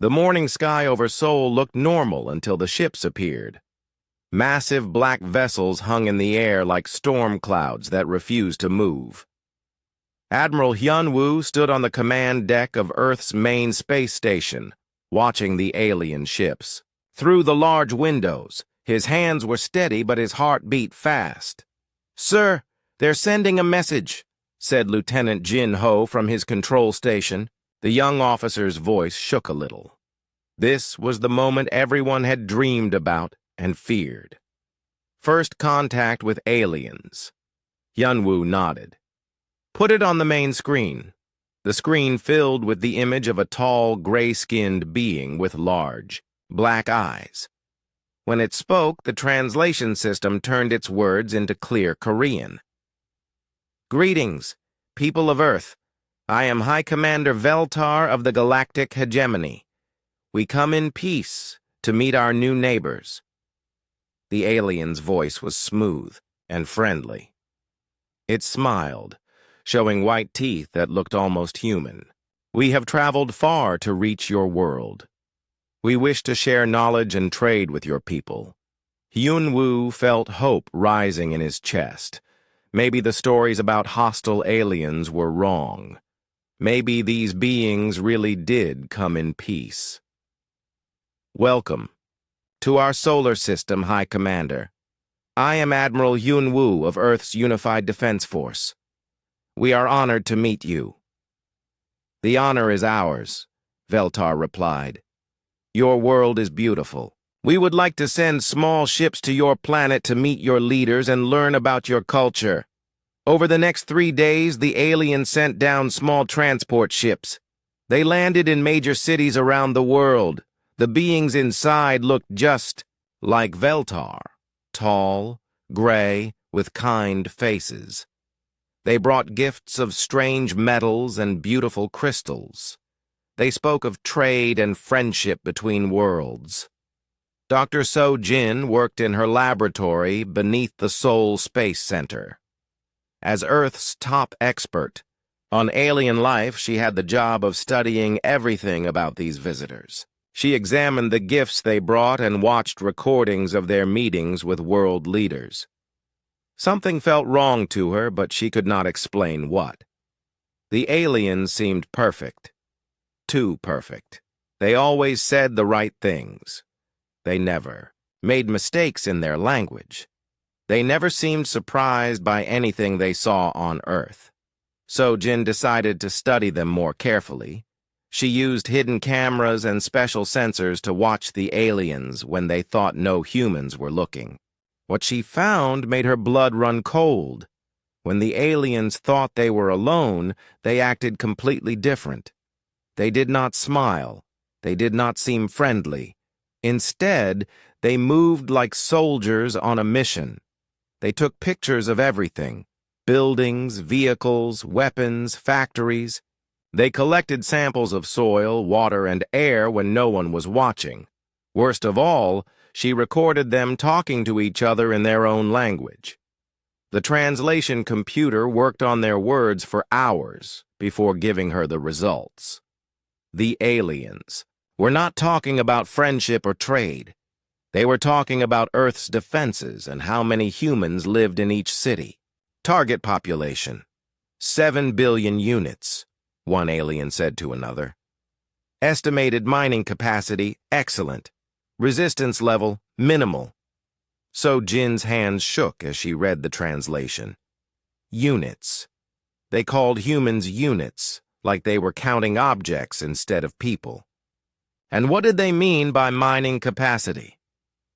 The morning sky over Seoul looked normal until the ships appeared. Massive black vessels hung in the air like storm clouds that refused to move. Admiral Hyun-woo stood on the command deck of Earth's main space station, watching the alien ships. Through the large windows, his hands were steady but his heart beat fast. "Sir, they're sending a message," said Lieutenant Jin Ho from his control station. The young officer's voice shook a little. This was the moment everyone had dreamed about and feared. First contact with aliens. Hyun-woo nodded. "Put it on the main screen." The screen filled with the image of a tall, gray-skinned being with large, black eyes. When it spoke, the translation system turned its words into clear Korean. "Greetings, people of Earth. I am High Commander Veltar of the Galactic Hegemony. We come in peace to meet our new neighbors." The alien's voice was smooth and friendly. It smiled, showing white teeth that looked almost human. "We have traveled far to reach your world. We wish to share knowledge and trade with your people." Hyun-woo felt hope rising in his chest. Maybe the stories about hostile aliens were wrong. Maybe these beings really did come in peace. "Welcome to our solar system, High Commander. I am Admiral Hyun-woo of Earth's Unified Defense Force. We are honored to meet you." "The honor is ours," Veltar replied. "Your world is beautiful. We would like to send small ships to your planet to meet your leaders and learn about your culture." Over the next 3 days, the aliens sent down small transport ships. They landed in major cities around the world. The beings inside looked just like Veltar, tall, gray, with kind faces. They brought gifts of strange metals and beautiful crystals. They spoke of trade and friendship between worlds. Dr. So-jin worked in her laboratory beneath the Seoul Space Center. As Earth's top expert on alien life, she had the job of studying everything about these visitors. She examined the gifts they brought and watched recordings of their meetings with world leaders. Something felt wrong to her, but she could not explain what. The aliens seemed perfect. Too perfect. They always said the right things. They never made mistakes in their language. They never seemed surprised by anything they saw on Earth. So Jin decided to study them more carefully. She used hidden cameras and special sensors to watch the aliens when they thought no humans were looking. What she found made her blood run cold. When the aliens thought they were alone, they acted completely different. They did not smile. They did not seem friendly. Instead, they moved like soldiers on a mission. They took pictures of everything: buildings, vehicles, weapons, factories. They collected samples of soil, water, and air when no one was watching. Worst of all, she recorded them talking to each other in their own language. The translation computer worked on their words for hours before giving her the results. The aliens were not talking about friendship or trade. They were talking about Earth's defenses and how many humans lived in each city. Target population: 7 billion units, one alien said to another. Estimated mining capacity: excellent. Resistance level: minimal. So Jin's hands shook as she read the translation. Units. They called humans units, like they were counting objects instead of people. And what did they mean by mining capacity?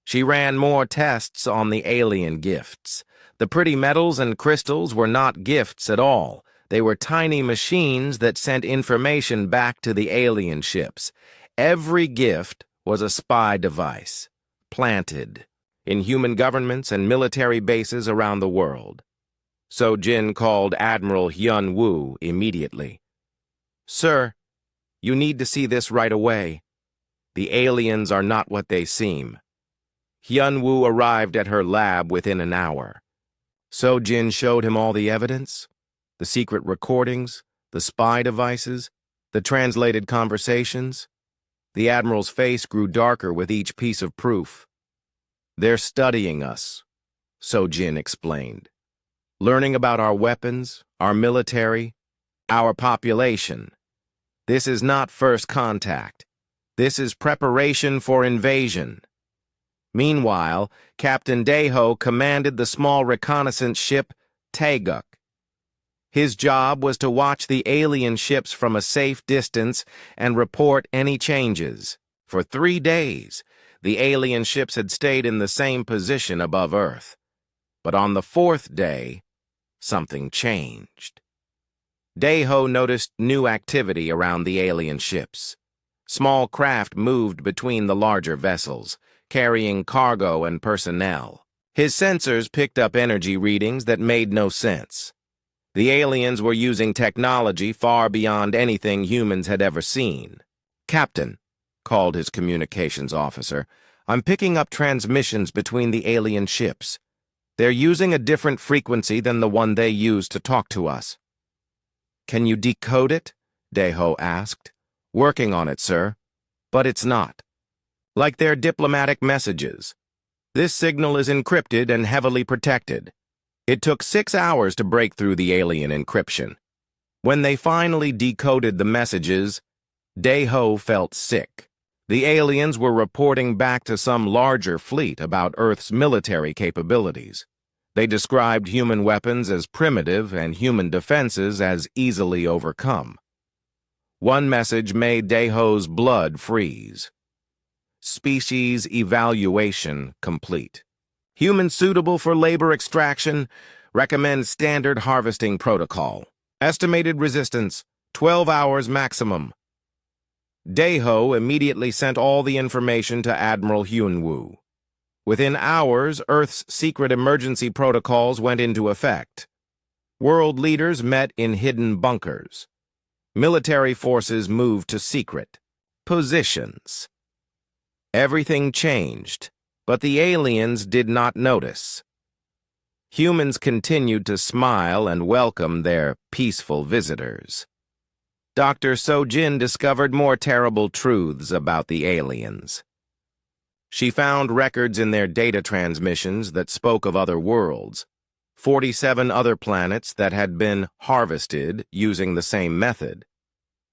She ran more tests on the alien gifts. The pretty metals and crystals were not gifts at all. They were tiny machines that sent information back to the alien ships. Every gift was a spy device, planted in human governments and military bases around the world. So Jin called Admiral Hyun-woo immediately. "Sir, you need to see this right away. The aliens are not what they seem." Hyun-woo arrived at her lab within an hour. So Jin showed him all the evidence, the secret recordings, the spy devices, the translated conversations. The Admiral's face grew darker with each piece of proof. "They're studying us," Sojin explained. "Learning about our weapons, our military, our population. This is not first contact. This is preparation for invasion." Meanwhile, Captain Daeho commanded the small reconnaissance ship Taeguk. His job was to watch the alien ships from a safe distance and report any changes. For 3 days, the alien ships had stayed in the same position above Earth. But on the 4th day, something changed. Daeho noticed new activity around the alien ships. Small craft moved between the larger vessels, carrying cargo and personnel. His sensors picked up energy readings that made no sense. The aliens were using technology far beyond anything humans had ever seen. "Captain," called his communications officer, "I'm picking up transmissions between the alien ships. They're using a different frequency than the one they use to talk to us." "Can you decode it?" Daeho asked. "Working on it, sir. But it's not. Like their diplomatic messages. This signal is encrypted and heavily protected. It took 6 hours to break through the alien encryption. When they finally decoded the messages, Daeho felt sick. The aliens were reporting back to some larger fleet about Earth's military capabilities. They described human weapons as primitive and human defenses as easily overcome. One message made Daeho's blood freeze. "Species evaluation complete. Human suitable for labor extraction. Recommend standard harvesting protocol. Estimated resistance, 12 hours maximum." Daeho immediately sent all the information to Admiral Hyunwoo. Within hours, Earth's secret emergency protocols went into effect. World leaders met in hidden bunkers. Military forces moved to secret positions. Everything changed. But the aliens did not notice. Humans continued to smile and welcome their peaceful visitors. Dr. Sojin discovered more terrible truths about the aliens. She found records in their data transmissions that spoke of other worlds, 47 other planets that had been harvested using the same method.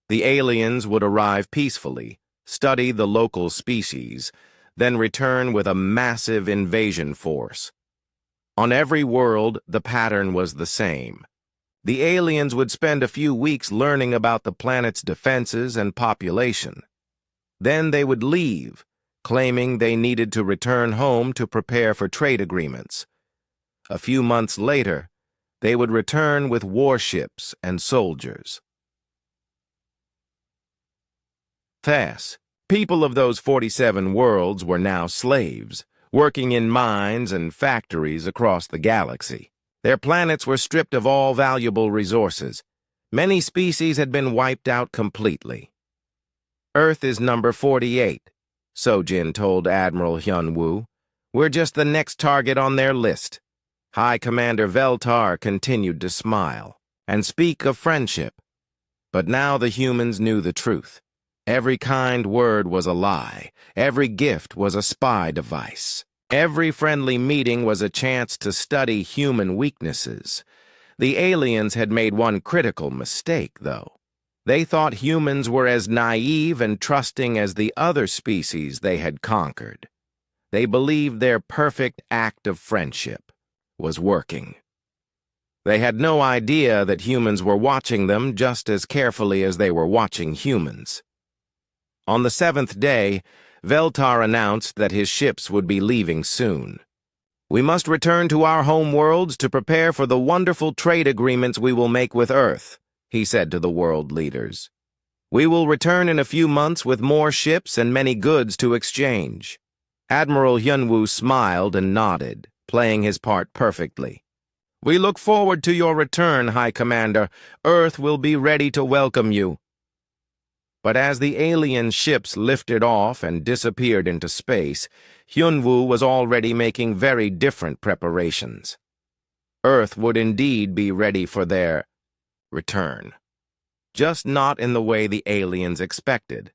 The aliens would arrive peacefully, study the local species, then return with a massive invasion force. On every world, the pattern was the same. The aliens would spend a few weeks learning about the planet's defenses and population. Then they would leave, claiming they needed to return home to prepare for trade agreements. A few months later, they would return with warships and soldiers. Thus, people of those 47 worlds were now slaves, working in mines and factories across the galaxy. Their planets were stripped of all valuable resources. Many species had been wiped out completely. "Earth is number 48, Sojin told Admiral Hyunwoo. "We're just the next target on their list." High Commander Veltar continued to smile and speak of friendship. But now the humans knew the truth. Every kind word was a lie. Every gift was a spy device. Every friendly meeting was a chance to study human weaknesses. The aliens had made one critical mistake, though. They thought humans were as naive and trusting as the other species they had conquered. They believed their perfect act of friendship was working. They had no idea that humans were watching them just as carefully as they were watching humans. On the 7th day, Veltar announced that his ships would be leaving soon. "We must return to our home worlds to prepare for the wonderful trade agreements we will make with Earth," he said to the world leaders. "We will return in a few months with more ships and many goods to exchange." Admiral Hyunwoo smiled and nodded, playing his part perfectly. "We look forward to your return, High Commander. Earth will be ready to welcome you." But as the alien ships lifted off and disappeared into space, Hyunwoo was already making very different preparations. Earth would indeed be ready for their return. Just not in the way the aliens expected.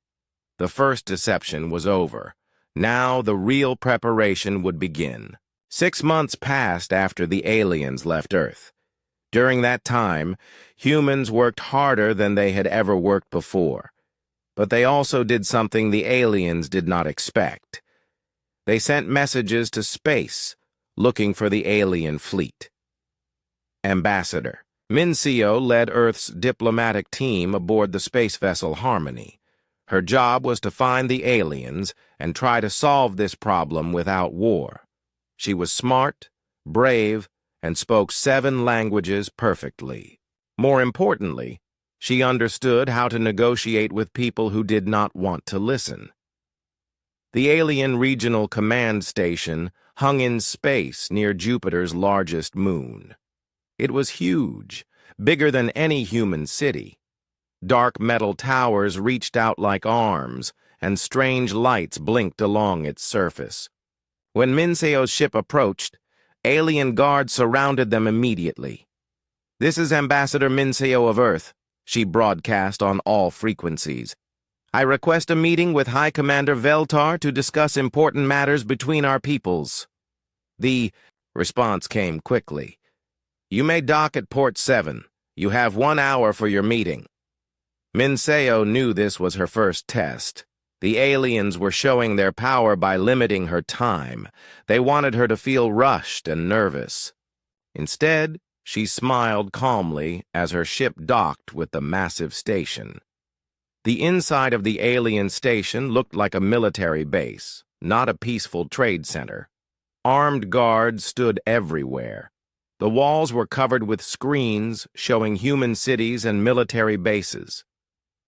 The first deception was over. Now the real preparation would begin. 6 months passed after the aliens left Earth. During that time, humans worked harder than they had ever worked before. But they also did something the aliens did not expect. They sent messages to space, looking for the alien fleet. Ambassador Mincio led Earth's diplomatic team aboard the space vessel Harmony. Her job was to find the aliens and try to solve this problem without war. She was smart, brave, and spoke 7 languages perfectly. More importantly, she understood how to negotiate with people who did not want to listen. The alien regional command station hung in space near Jupiter's largest moon. It was huge, bigger than any human city. Dark metal towers reached out like arms, and strange lights blinked along its surface. When Mincio's ship approached, alien guards surrounded them immediately. "This is Ambassador Mincio of Earth," she broadcast on all frequencies. "I request a meeting with High Commander Veltar to discuss important matters between our peoples." The response came quickly. "You may dock at Port 7. You have 1 hour for your meeting." Mincio knew this was her first test. The aliens were showing their power by limiting her time. They wanted her to feel rushed and nervous. Instead, she smiled calmly as her ship docked with the massive station. The inside of the alien station looked like a military base, not a peaceful trade center. Armed guards stood everywhere. The walls were covered with screens showing human cities and military bases.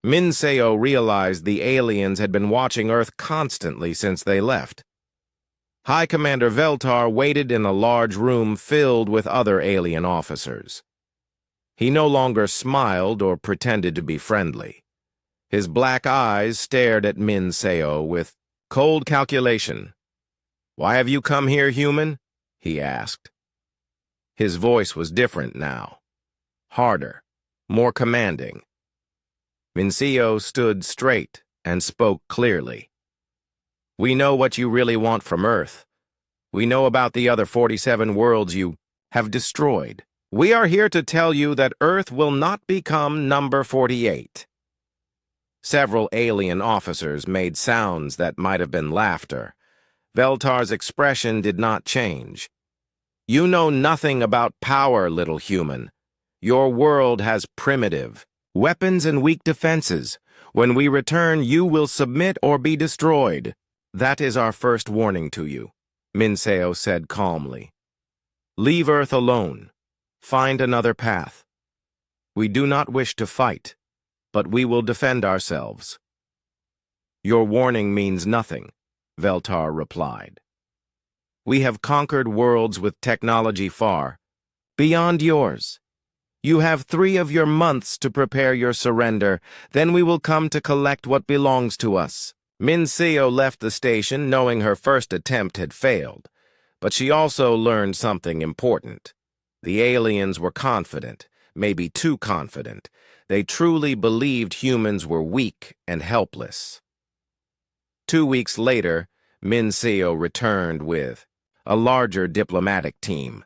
Mincio realized the aliens had been watching Earth constantly since they left. High Commander Veltar waited in a large room filled with other alien officers. He no longer smiled or pretended to be friendly. His black eyes stared at Mincio with cold calculation. "Why have you come here, human?" he asked. His voice was different now, harder, more commanding. Mincio stood straight and spoke clearly. "We know what you really want from Earth. We know about the other 47 worlds you have destroyed. We are here to tell you that Earth will not become number 48. Several alien officers made sounds that might have been laughter. Veltar's expression did not change. "You know nothing about power, little human. Your world has primitive weapons and weak defenses. When we return, you will submit or be destroyed. That is our first warning to you," Mincio said calmly. "Leave Earth alone. Find another path. We do not wish to fight, but we will defend ourselves." "Your warning means nothing," Veltar replied. "We have conquered worlds with technology far beyond yours. You have 3 of your months to prepare your surrender. Then we will come to collect what belongs to us." Mincio left the station knowing her first attempt had failed, but she also learned something important. The aliens were confident, maybe too confident. They truly believed humans were weak and helpless. 2 weeks later, Mincio returned with a larger diplomatic team.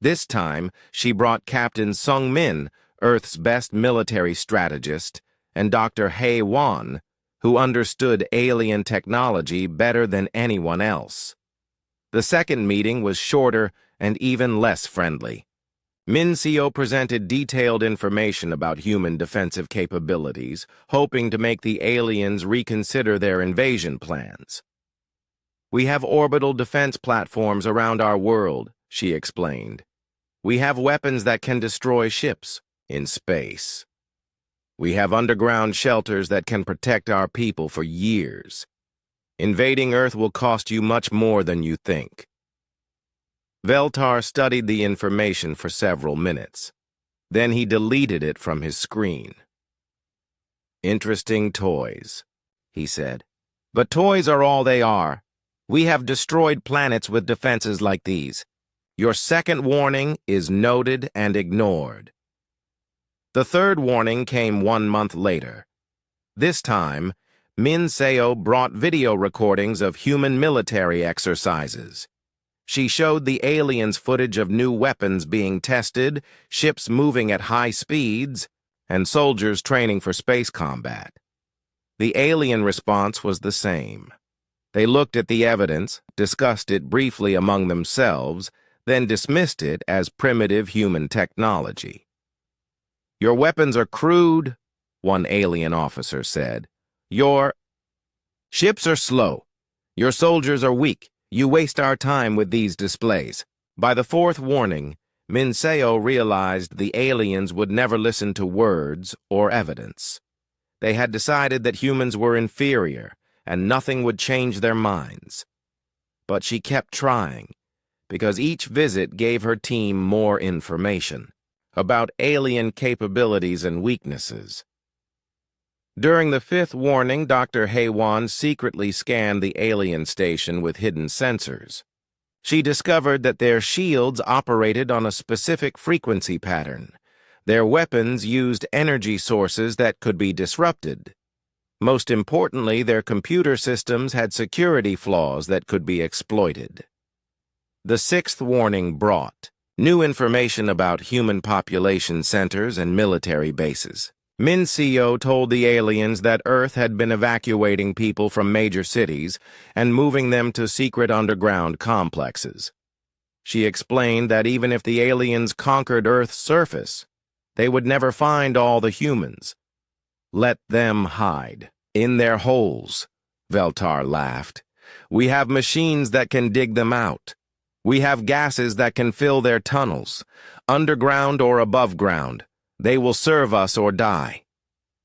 This time, she brought Captain Sung Min, Earth's best military strategist, and Dr. He Wan, who understood alien technology better than anyone else. The second meeting was shorter and even less friendly. Mincio presented detailed information about human defensive capabilities, hoping to make the aliens reconsider their invasion plans. "We have orbital defense platforms around our world," she explained. "We have weapons that can destroy ships in space. We have underground shelters that can protect our people for years. Invading Earth will cost you much more than you think." Veltar studied the information for several minutes. Then he deleted it from his screen. "Interesting toys," he said. "But toys are all they are. We have destroyed planets with defenses like these. Your second warning is noted and ignored." The third warning came 1 month later. This time, Min Seo brought video recordings of human military exercises. She showed the aliens footage of new weapons being tested, ships moving at high speeds, and soldiers training for space combat. The alien response was the same. They looked at the evidence, discussed it briefly among themselves, then dismissed it as primitive human technology. "Your weapons are crude," one alien officer said. "Your ships are slow. Your soldiers are weak. You waste our time with these displays." By the fourth warning, Min Seo realized the aliens would never listen to words or evidence. They had decided that humans were inferior, and nothing would change their minds. But she kept trying, because each visit gave her team more information about alien capabilities and weaknesses. During the fifth warning, Dr. Haywan secretly scanned the alien station with hidden sensors. She discovered that their shields operated on a specific frequency pattern. Their weapons used energy sources that could be disrupted. Most importantly, their computer systems had security flaws that could be exploited. The sixth warning brought new information about human population centers and military bases. Min Seo told the aliens that Earth had been evacuating people from major cities and moving them to secret underground complexes. She explained that even if the aliens conquered Earth's surface, they would never find all the humans. "Let them hide in their holes," Veltar laughed. "We have machines that can dig them out. We have gases that can fill their tunnels, underground or above ground. They will serve us or die."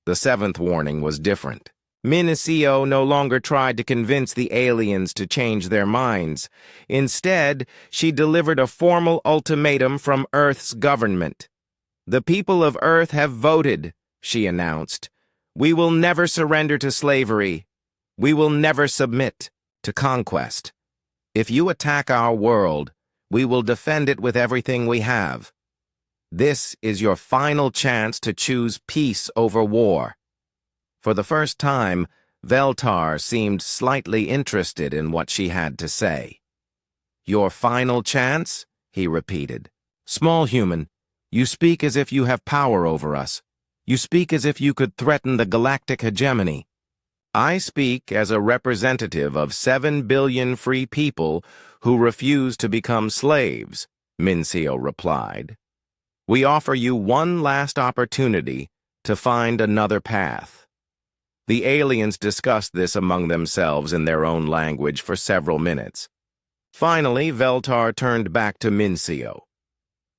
The seventh warning was different. Min Seo no longer tried to convince the aliens to change their minds. Instead, she delivered a formal ultimatum from Earth's government. "The people of Earth have voted," she announced. "We will never surrender to slavery. We will never submit to conquest. If you attack our world, we will defend it with everything we have. This is your final chance to choose peace over war." For the first time, Veltar seemed slightly interested in what she had to say. "Your final chance?" he repeated. "Small human, you speak as if you have power over us. You speak as if you could threaten the galactic hegemony." "I speak as a representative of 7 billion free people who refuse to become slaves," Min Seo replied. "We offer you one last opportunity to find another path." The aliens discussed this among themselves in their own language for several minutes. Finally, Veltar turned back to Min Seo.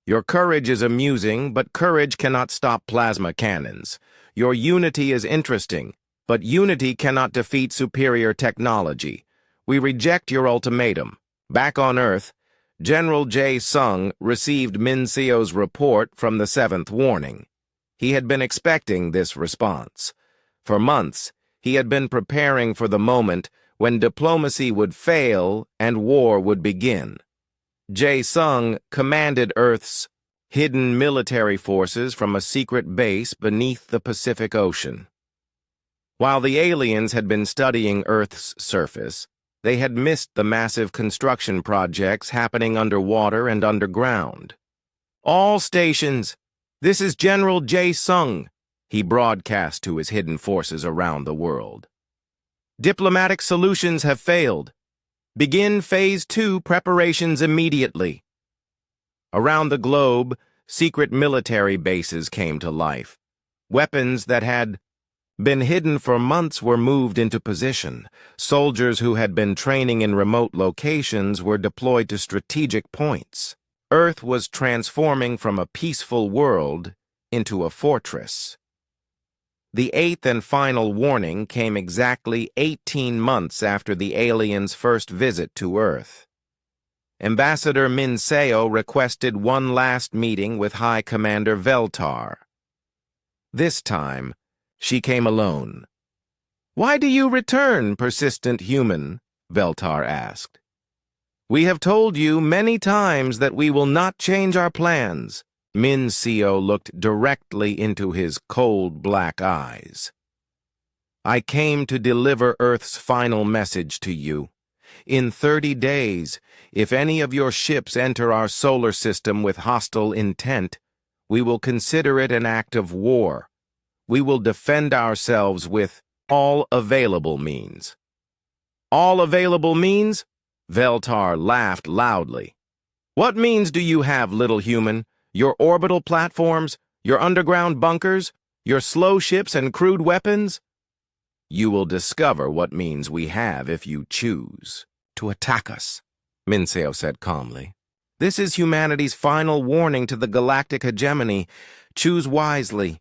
"Your courage is amusing, but courage cannot stop plasma cannons. Your unity is interesting, but unity cannot defeat superior technology. We reject your ultimatum. Back on Earth, General Jae Sung received Min Seo's report from the seventh warning. He had been expecting this response. For months, he had been preparing for the moment when diplomacy would fail and war would begin. Jae Sung commanded Earth's hidden military forces from a secret base beneath the Pacific Ocean. While the aliens had been studying Earth's surface, they had missed the massive construction projects happening underwater and underground. "All stations, this is General Jae Sung," he broadcast to his hidden forces around the world. "Diplomatic solutions have failed. Begin Phase 2 preparations immediately." Around the globe, secret military bases came to life. Weapons that had been hidden for months were moved into position. Soldiers who had been training in remote locations were deployed to strategic points. Earth was transforming from a peaceful world into a fortress. The eighth and final warning came exactly 18 months after the aliens' first visit to Earth. Ambassador Min Seo requested one last meeting with High Commander Veltar. This time, she came alone. "Why do you return, persistent human?" Veltar asked. "We have told you many times that we will not change our plans." Min Seo looked directly into his cold black eyes. I came to deliver Earth's final message to you. In 30 days, if any of your ships enter our solar system with hostile intent, we will consider it an act of war. We will defend ourselves with all available means. All available means? Veltar laughed loudly. What means do you have, little human? Your orbital platforms? Your underground bunkers? Your slow ships and crude weapons? You will discover what means we have if you choose to attack us, Minseo said calmly. This is humanity's final warning to the galactic hegemony. Choose wisely.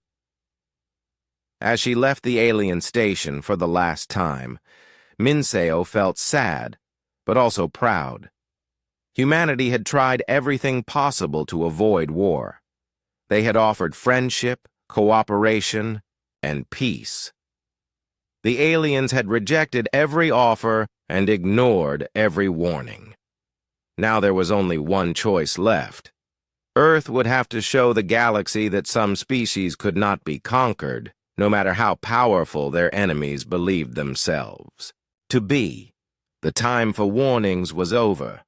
As she left the alien station for the last time, Minseo felt sad, but also proud. Humanity had tried everything possible to avoid war. They had offered friendship, cooperation, and peace. The aliens had rejected every offer and ignored every warning. Now there was only one choice left. Earth would have to show the galaxy that some species could not be conquered, no matter how powerful their enemies believed themselves to be. The time for warnings was over.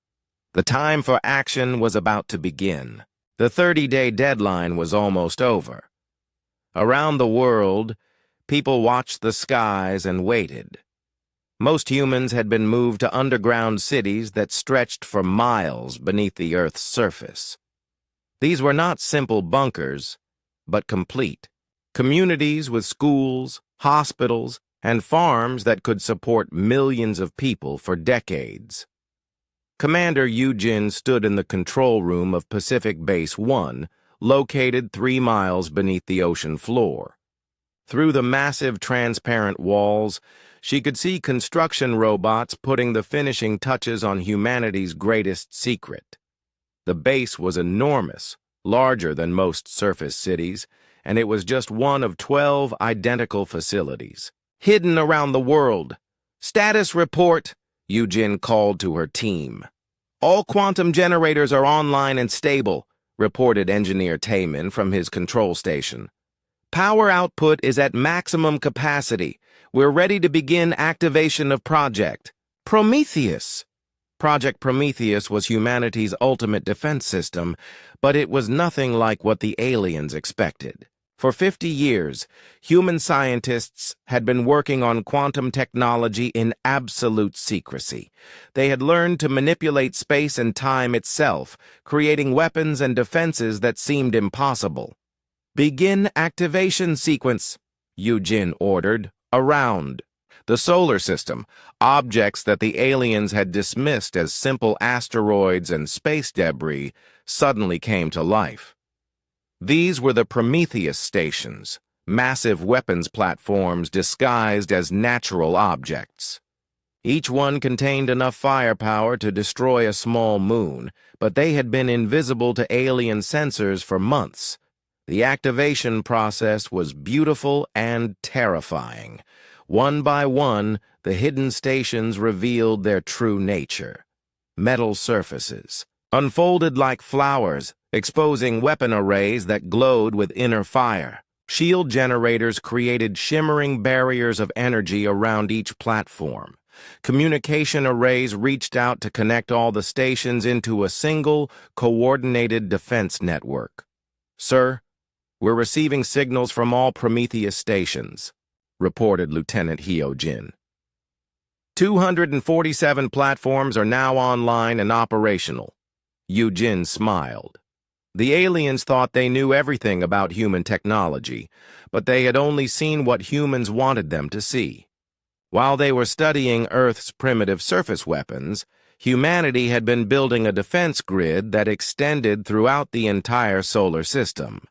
The time for action was about to begin. The 30-day deadline was almost over. Around the world, people watched the skies and waited. Most humans had been moved to underground cities that stretched for miles beneath the Earth's surface. These were not simple bunkers, but complete. Communities with schools, hospitals, and farms that could support millions of people for decades. Commander Yujin stood in the control room of Pacific Base 1, located 3 miles beneath the ocean floor. Through the massive transparent walls, she could see construction robots putting the finishing touches on humanity's greatest secret. The base was enormous, larger than most surface cities, and it was just one of 12 identical facilities, hidden around the world. Status report, Yujin called to her team. All quantum generators are online and stable, reported Engineer Tayman from his control station. Power output is at maximum capacity. We're ready to begin activation of Project Prometheus. Project Prometheus was humanity's ultimate defense system, but it was nothing like what the aliens expected. For 50 years, human scientists had been working on quantum technology in absolute secrecy. They had learned to manipulate space and time itself, creating weapons and defenses that seemed impossible. Begin activation sequence, Yujin ordered. Around the solar system, objects that the aliens had dismissed as simple asteroids and space debris suddenly came to life. These were the Prometheus stations, massive weapons platforms disguised as natural objects. Each one contained enough firepower to destroy a small moon, but they had been invisible to alien sensors for months. The activation process was beautiful and terrifying. One by one, the hidden stations revealed their true nature. Metal surfaces, unfolded like flowers, exposing weapon arrays that glowed with inner fire. Shield generators created shimmering barriers of energy around each platform. Communication arrays reached out to connect all the stations into a single, coordinated defense network. Sir, we're receiving signals from all Prometheus stations, reported Lieutenant Hyojin. 247 platforms are now online and operational. Yujin smiled. The aliens thought they knew everything about human technology, but they had only seen what humans wanted them to see. While they were studying Earth's primitive surface weapons, humanity had been building a defense grid that extended throughout the entire solar system.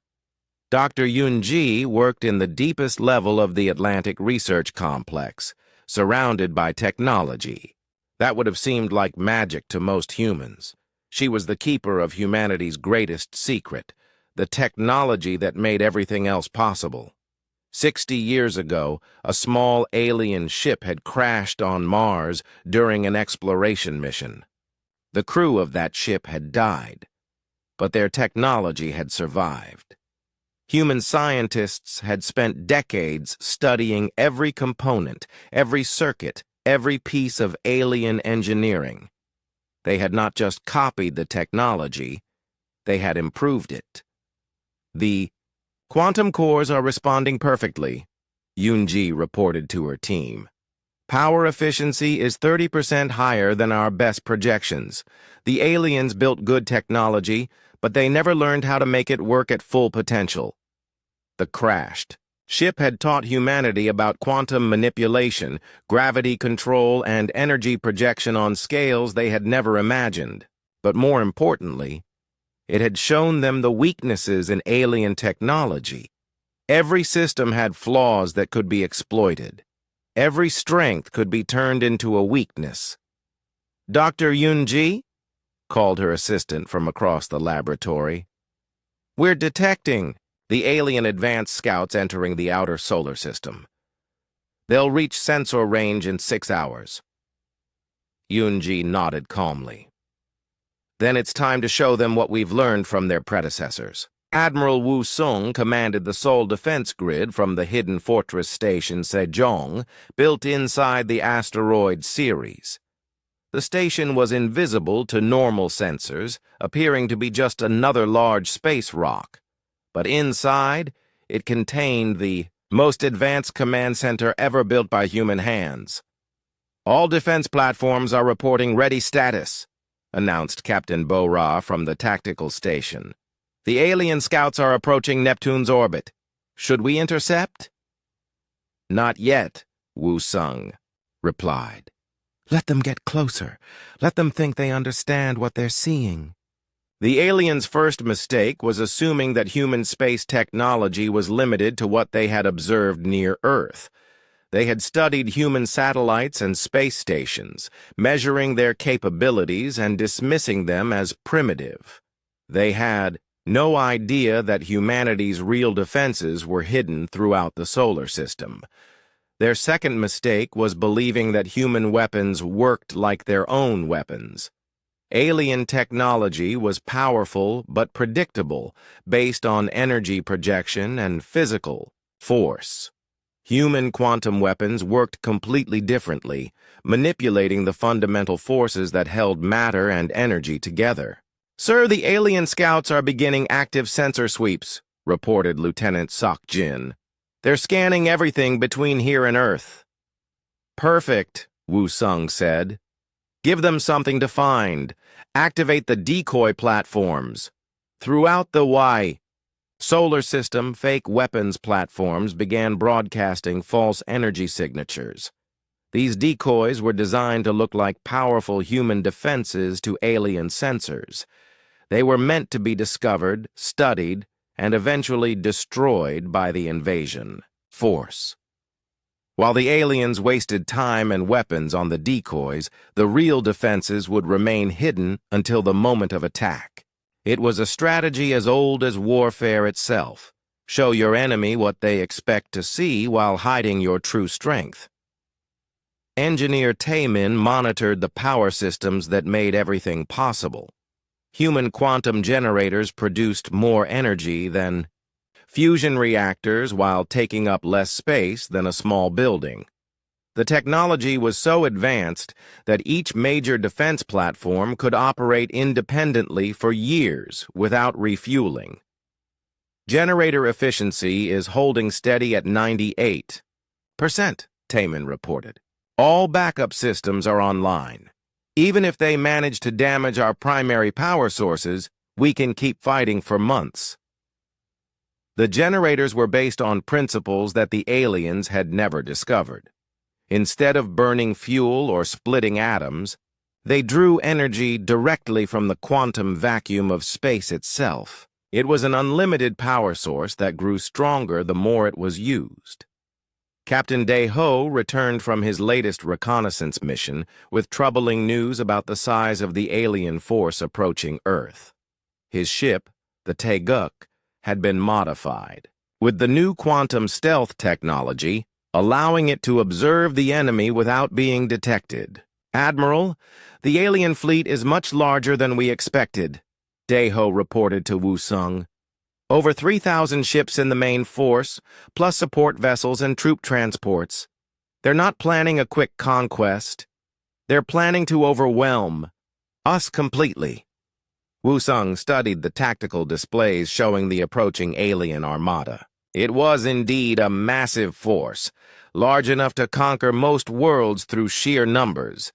Dr. Yunji worked in the deepest level of the Atlantic Research Complex, surrounded by technology. That would have seemed like magic to most humans. She was the keeper of humanity's greatest secret, the technology that made everything else possible. 60 years ago, a small alien ship had crashed on Mars during an exploration mission. The crew of that ship had died, but their technology had survived. Human scientists had spent decades studying every component, every circuit, every piece of alien engineering. They had not just copied the technology, they had improved it. The quantum cores are responding perfectly, Yoon-ji reported to her team. Power efficiency is 30% higher than our best projections. The aliens built good technology, but they never learned how to make it work at full potential. The crashed ship had taught humanity about quantum manipulation, gravity control, and energy projection on scales they had never imagined. But more importantly, it had shown them the weaknesses in alien technology. Every system had flaws that could be exploited. Every strength could be turned into a weakness. "Dr. Yoon-ji?" called her assistant from across the laboratory. "We're detecting the alien advanced scouts entering the outer solar system. They'll reach sensor range in 6 hours. Yoon-ji nodded calmly. "Then it's time to show them what we've learned from their predecessors." Admiral Woo Sung commanded the Seoul Defense Grid from the hidden fortress station Sejong, built inside the asteroid Ceres. The station was invisible to normal sensors, appearing to be just another large space rock. But inside, it contained the most advanced command center ever built by human hands. "All defense platforms are reporting ready status," announced Captain Bo-Ra from the tactical station. "The alien scouts are approaching Neptune's orbit. Should we intercept?" "Not yet," Woo Sung replied. "Let them get closer. Let them think they understand what they're seeing." The aliens' first mistake was assuming that human space technology was limited to what they had observed near Earth. They had studied human satellites and space stations, measuring their capabilities and dismissing them as primitive. They had no idea that humanity's real defenses were hidden throughout the solar system. Their second mistake was believing that human weapons worked like their own weapons. Alien technology was powerful but predictable, based on energy projection and physical force. Human quantum weapons worked completely differently, manipulating the fundamental forces that held matter and energy together. "Sir, the alien scouts are beginning active sensor sweeps," reported Lieutenant Sok-jin. "They're scanning everything between here and Earth." "Perfect," Woo Sung said. "Give them something to find. Activate the decoy platforms." Throughout the solar system, fake weapons platforms began broadcasting false energy signatures. These decoys were designed to look like powerful human defenses to alien sensors. They were meant to be discovered, studied, and eventually destroyed by the invasion force. While the aliens wasted time and weapons on the decoys, the real defenses would remain hidden until the moment of attack. It was a strategy as old as warfare itself. Show your enemy what they expect to see while hiding your true strength. Engineer Taemin monitored the power systems that made everything possible. Human quantum generators produced more energy than fusion reactors while taking up less space than a small building. The technology was so advanced that each major defense platform could operate independently for years without refueling. Generator efficiency is holding steady at 98%, Taemin reported. All backup systems are online. Even if they manage to damage our primary power sources, we can keep fighting for months. The generators were based on principles that the aliens had never discovered. Instead of burning fuel or splitting atoms, they drew energy directly from the quantum vacuum of space itself. It was an unlimited power source that grew stronger the more it was used. Captain Dae-ho returned from his latest reconnaissance mission with troubling news about the size of the alien force approaching Earth. His ship, the Taeguk, had been modified, with the new quantum stealth technology allowing it to observe the enemy without being detected. "Admiral, the alien fleet is much larger than we expected," Dae-ho reported to Woo Sung. Over 3,000 ships in the main force, plus support vessels and troop transports. They're not planning a quick conquest. They're planning to overwhelm us completely. Wusung studied the tactical displays showing the approaching alien armada. It was indeed a massive force, large enough to conquer most worlds through sheer numbers.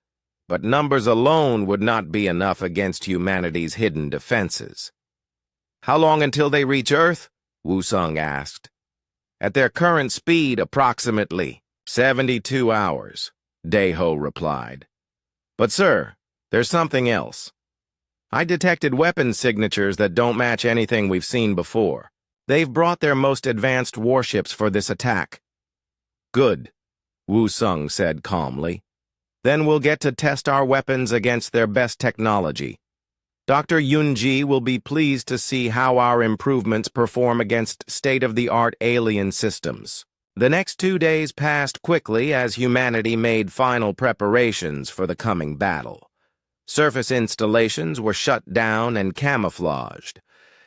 But numbers alone would not be enough against humanity's hidden defenses. How long until they reach Earth? Wusung asked. At their current speed, approximately 72 hours, Daeho replied. But sir, there's something else. I detected weapon signatures that don't match anything we've seen before. They've brought their most advanced warships for this attack. Good, Wusung said calmly. Then we'll get to test our weapons against their best technology. Dr. Yunji will be pleased to see how our improvements perform against state-of-the-art alien systems. The next 2 days passed quickly as humanity made final preparations for the coming battle. Surface installations were shut down and camouflaged.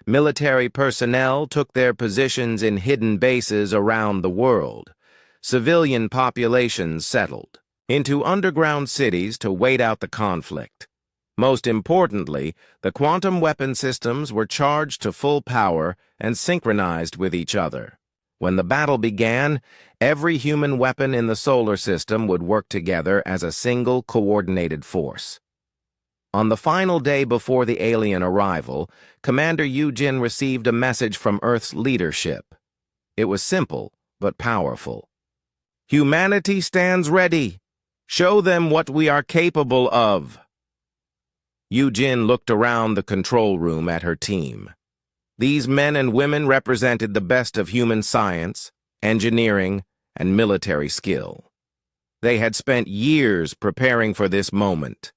Military personnel took their positions in hidden bases around the world. Civilian populations settled into underground cities to wait out the conflict. Most importantly, the quantum weapon systems were charged to full power and synchronized with each other. When the battle began, every human weapon in the solar system would work together as a single coordinated force. On the final day before the alien arrival, Commander Yujin received a message from Earth's leadership. It was simple, but powerful. Humanity stands ready. Show them what we are capable of. Yujin looked around the control room at her team. These men and women represented the best of human science, engineering, and military skill. They had spent years preparing for this moment,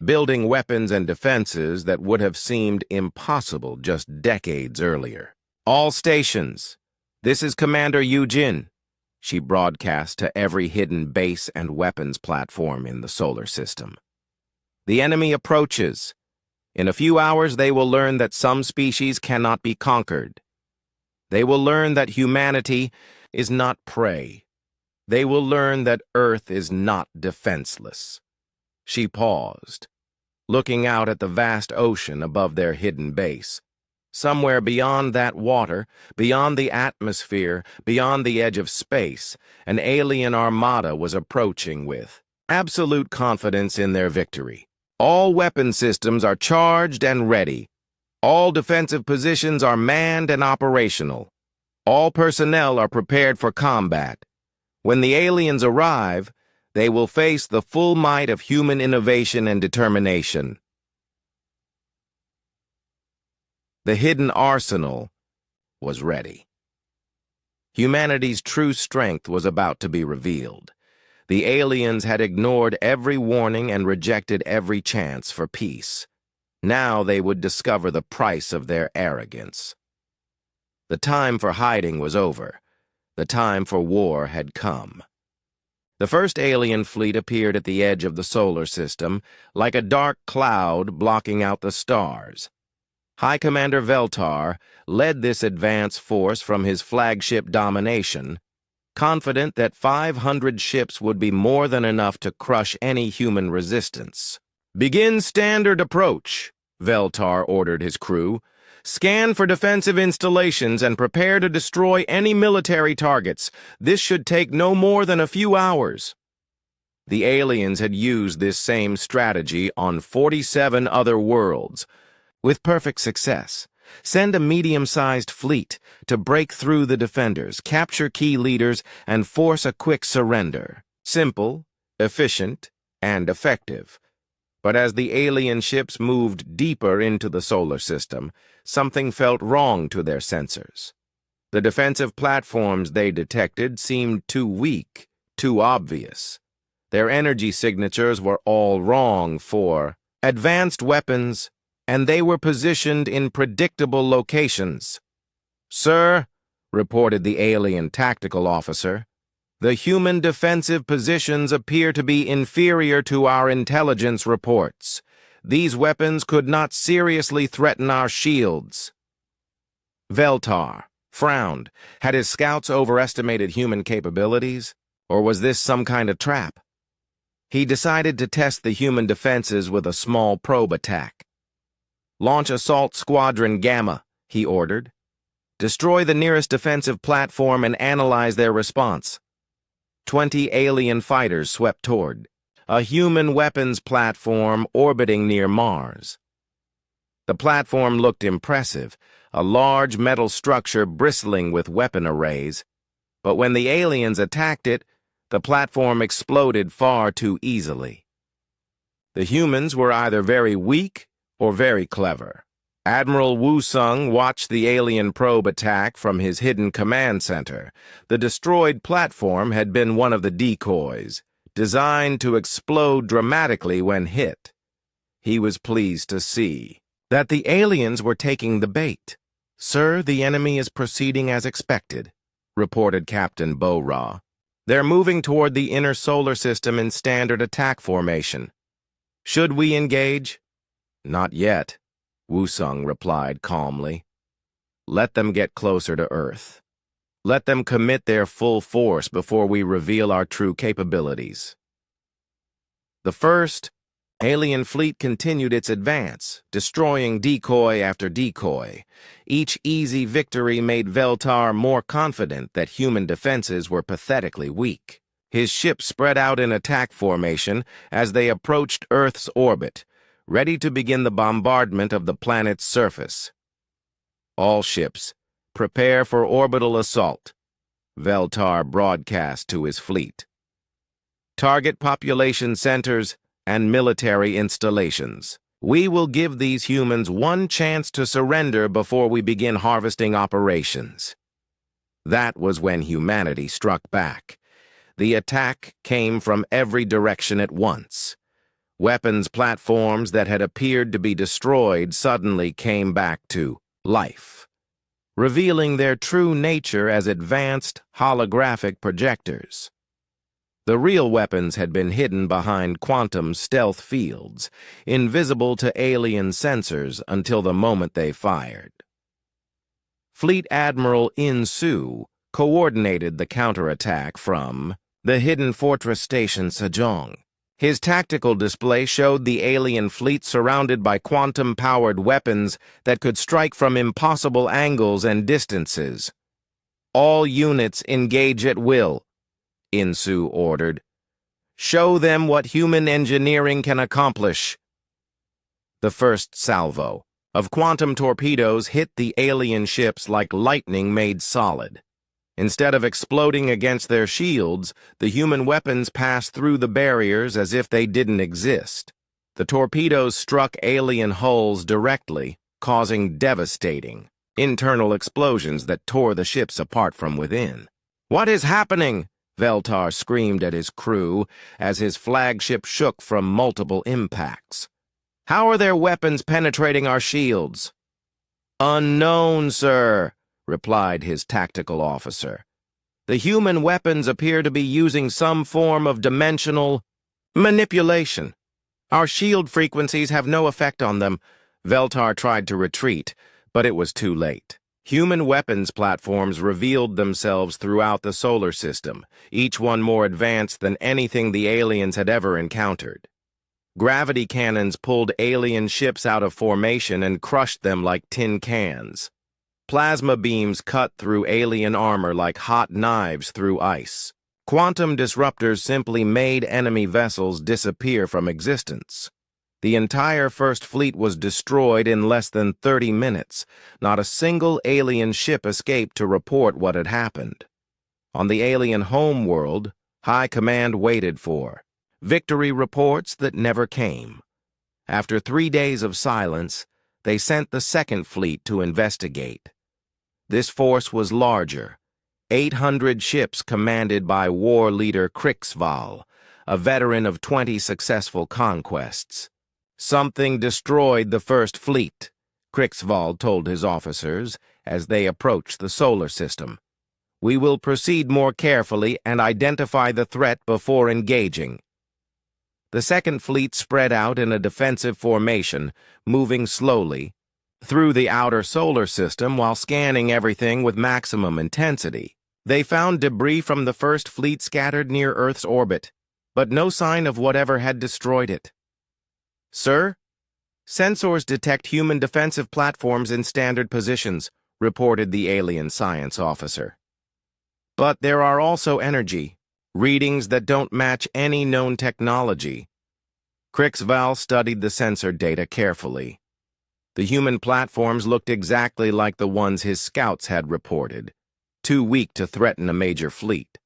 building weapons and defenses that would have seemed impossible just decades earlier. All stations, this is Commander Yujin, she broadcast to every hidden base and weapons platform in the solar system. The enemy approaches. In a few hours, they will learn that some species cannot be conquered. They will learn that humanity is not prey. They will learn that Earth is not defenseless. She paused, looking out at the vast ocean above their hidden base. Somewhere beyond that water, beyond the atmosphere, beyond the edge of space, an alien armada was approaching with absolute confidence in their victory. All weapon systems are charged and ready. All defensive positions are manned and operational. All personnel are prepared for combat. When the aliens arrive, they will face the full might of human innovation and determination. The hidden arsenal was ready. Humanity's true strength was about to be revealed. The aliens had ignored every warning and rejected every chance for peace. Now they would discover the price of their arrogance. The time for hiding was over. The time for war had come. The first alien fleet appeared at the edge of the solar system, like a dark cloud blocking out the stars. High Commander Veltar led this advance force from his flagship Domination, confident that 500 ships would be more than enough to crush any human resistance. "Begin standard approach," Veltar ordered his crew. "Scan for defensive installations and prepare to destroy any military targets. This should take no more than a few hours." The aliens had used this same strategy on 47 other worlds, with perfect success. Send a medium-sized fleet to break through the defenders, capture key leaders, and force a quick surrender. Simple, efficient, and effective. But as the alien ships moved deeper into the solar system, something felt wrong to their sensors. The defensive platforms they detected seemed too weak, too obvious. Their energy signatures were all wrong for advanced weapons, and they were positioned in predictable locations. "Sir," reported the alien tactical officer, "the human defensive positions appear to be inferior to our intelligence reports. These weapons could not seriously threaten our shields." Veltar frowned. Had his scouts overestimated human capabilities? Or was this some kind of trap? He decided to test the human defenses with a small probe attack. "Launch Assault Squadron Gamma," he ordered. "Destroy the nearest defensive platform and analyze their response." 20 alien fighters swept toward a human weapons platform orbiting near Mars. The platform looked impressive, a large metal structure bristling with weapon arrays, but when the aliens attacked it, the platform exploded far too easily. The humans were either very weak or very clever. Admiral Wu Sung watched the alien probe attack from his hidden command center. The destroyed platform had been one of the decoys, designed to explode dramatically when hit. He was pleased to see that the aliens were taking the bait. "Sir, the enemy is proceeding as expected," reported Captain Bo-Ra. "They're moving toward the inner solar system in standard attack formation. Should we engage?" "Not yet," Wu Sung replied calmly. "Let them get closer to Earth. Let them commit their full force before we reveal our true capabilities." The first alien fleet continued its advance, destroying decoy after decoy. Each easy victory made Veltar more confident that human defenses were pathetically weak. His ships spread out in attack formation as they approached Earth's orbit, ready to begin the bombardment of the planet's surface. "All ships, prepare for orbital assault," Veltar broadcast to his fleet. "Target population centers and military installations. We will give these humans one chance to surrender before we begin harvesting operations." That was when humanity struck back. The attack came from every direction at once. Weapons platforms that had appeared to be destroyed suddenly came back to life, revealing their true nature as advanced holographic projectors. The real weapons had been hidden behind quantum stealth fields, invisible to alien sensors until the moment they fired. Fleet Admiral In Su coordinated the counterattack from the hidden fortress station Sejong. His tactical display showed the alien fleet surrounded by quantum-powered weapons that could strike from impossible angles and distances. "All units engage at will," In Su ordered. "Show them what human engineering can accomplish." The first salvo of quantum torpedoes hit the alien ships like lightning made solid. Instead of exploding against their shields, the human weapons passed through the barriers as if they didn't exist. The torpedoes struck alien hulls directly, causing devastating internal explosions that tore the ships apart from within. "What is happening?" Veltar screamed at his crew as his flagship shook from multiple impacts. "How are their weapons penetrating our shields?" "Unknown, sir," replied his tactical officer. "The human weapons appear to be using some form of dimensional manipulation. Our shield frequencies have no effect on them." Veltar tried to retreat, but it was too late. Human weapons platforms revealed themselves throughout the solar system, each one more advanced than anything the aliens had ever encountered. Gravity cannons pulled alien ships out of formation and crushed them like tin cans. Plasma beams cut through alien armor like hot knives through ice. Quantum disruptors simply made enemy vessels disappear from existence. The entire First Fleet was destroyed in less than 30 minutes. Not a single alien ship escaped to report what had happened. On the alien homeworld, High Command waited for victory reports that never came. After 3 days of silence, they sent the Second Fleet to investigate. This force was larger, 800 ships commanded by war leader Krixval, a veteran of 20 successful conquests. "Something destroyed the First Fleet," Krixval told his officers as they approached the solar system. "We will proceed more carefully and identify the threat before engaging." The Second Fleet spread out in a defensive formation, moving slowly, through the outer solar system while scanning everything with maximum intensity. They found debris from the first fleet scattered near Earth's orbit, but no sign of whatever had destroyed it. Sir, sensors detect human defensive platforms in standard positions, reported the alien science officer. But there are also energy readings that don't match any known technology. Crixval studied the sensor data carefully. The human platforms looked exactly like the ones his scouts had reported, too weak to threaten a major fleet.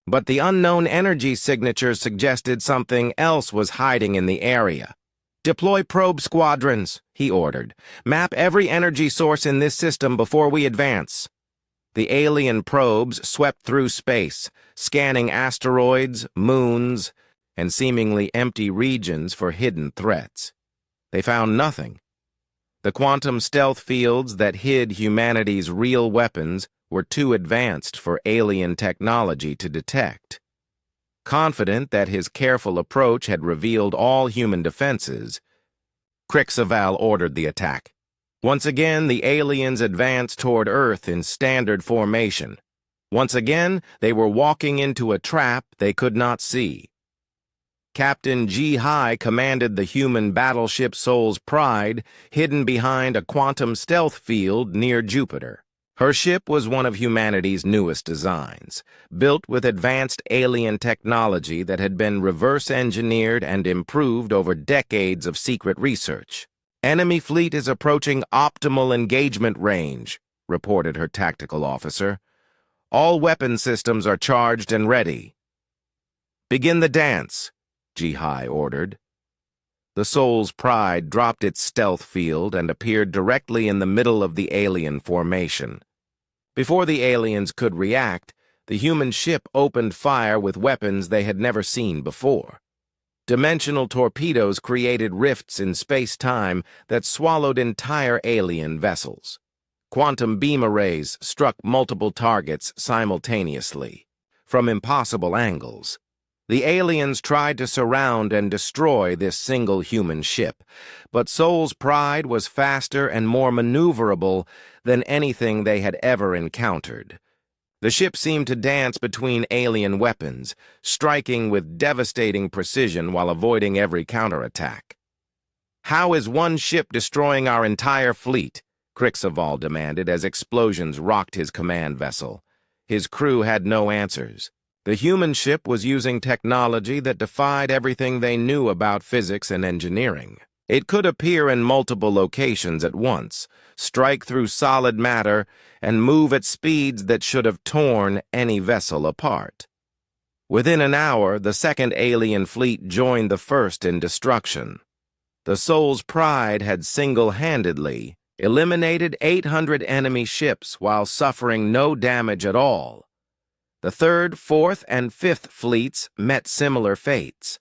But the unknown energy signatures suggested something else was hiding in the area. "Deploy probe squadrons," he ordered. "Map every energy source in this system before we advance." The alien probes swept through space, scanning asteroids, moons, and seemingly empty regions for hidden threats. They found nothing. The quantum stealth fields that hid humanity's real weapons were too advanced for alien technology to detect. Confident that his careful approach had revealed all human defenses, Crixval ordered the attack. Once again, the aliens advanced toward Earth in standard formation. Once again, they were walking into a trap they could not see. Captain G. High commanded the human battleship Soul's Pride, hidden behind a quantum stealth field near Jupiter. Her ship was one of humanity's newest designs, built with advanced alien technology that had been reverse-engineered and improved over decades of secret research. "Enemy fleet is approaching optimal engagement range," reported her tactical officer. "All weapon systems are charged and ready." "Begin the dance," G. High ordered. The Soul's Pride dropped its stealth field and appeared directly in the middle of the alien formation. Before the aliens could react, the human ship opened fire with weapons they had never seen before. Dimensional torpedoes created rifts in space-time that swallowed entire alien vessels. Quantum beam arrays struck multiple targets simultaneously, from impossible angles. The aliens tried to surround and destroy this single human ship, but Soul's Pride was faster and more maneuverable than anything they had ever encountered. The ship seemed to dance between alien weapons, striking with devastating precision while avoiding every counterattack. "How is one ship destroying our entire fleet?" Crixval demanded as explosions rocked his command vessel. His crew had no answers. The human ship was using technology that defied everything they knew about physics and engineering. It could appear in multiple locations at once, strike through solid matter, and move at speeds that should have torn any vessel apart. Within an hour, the second alien fleet joined the first in destruction. The Soul's Pride had single-handedly eliminated 800 enemy ships while suffering no damage at all. The third, fourth, and fifth fleets met similar fates.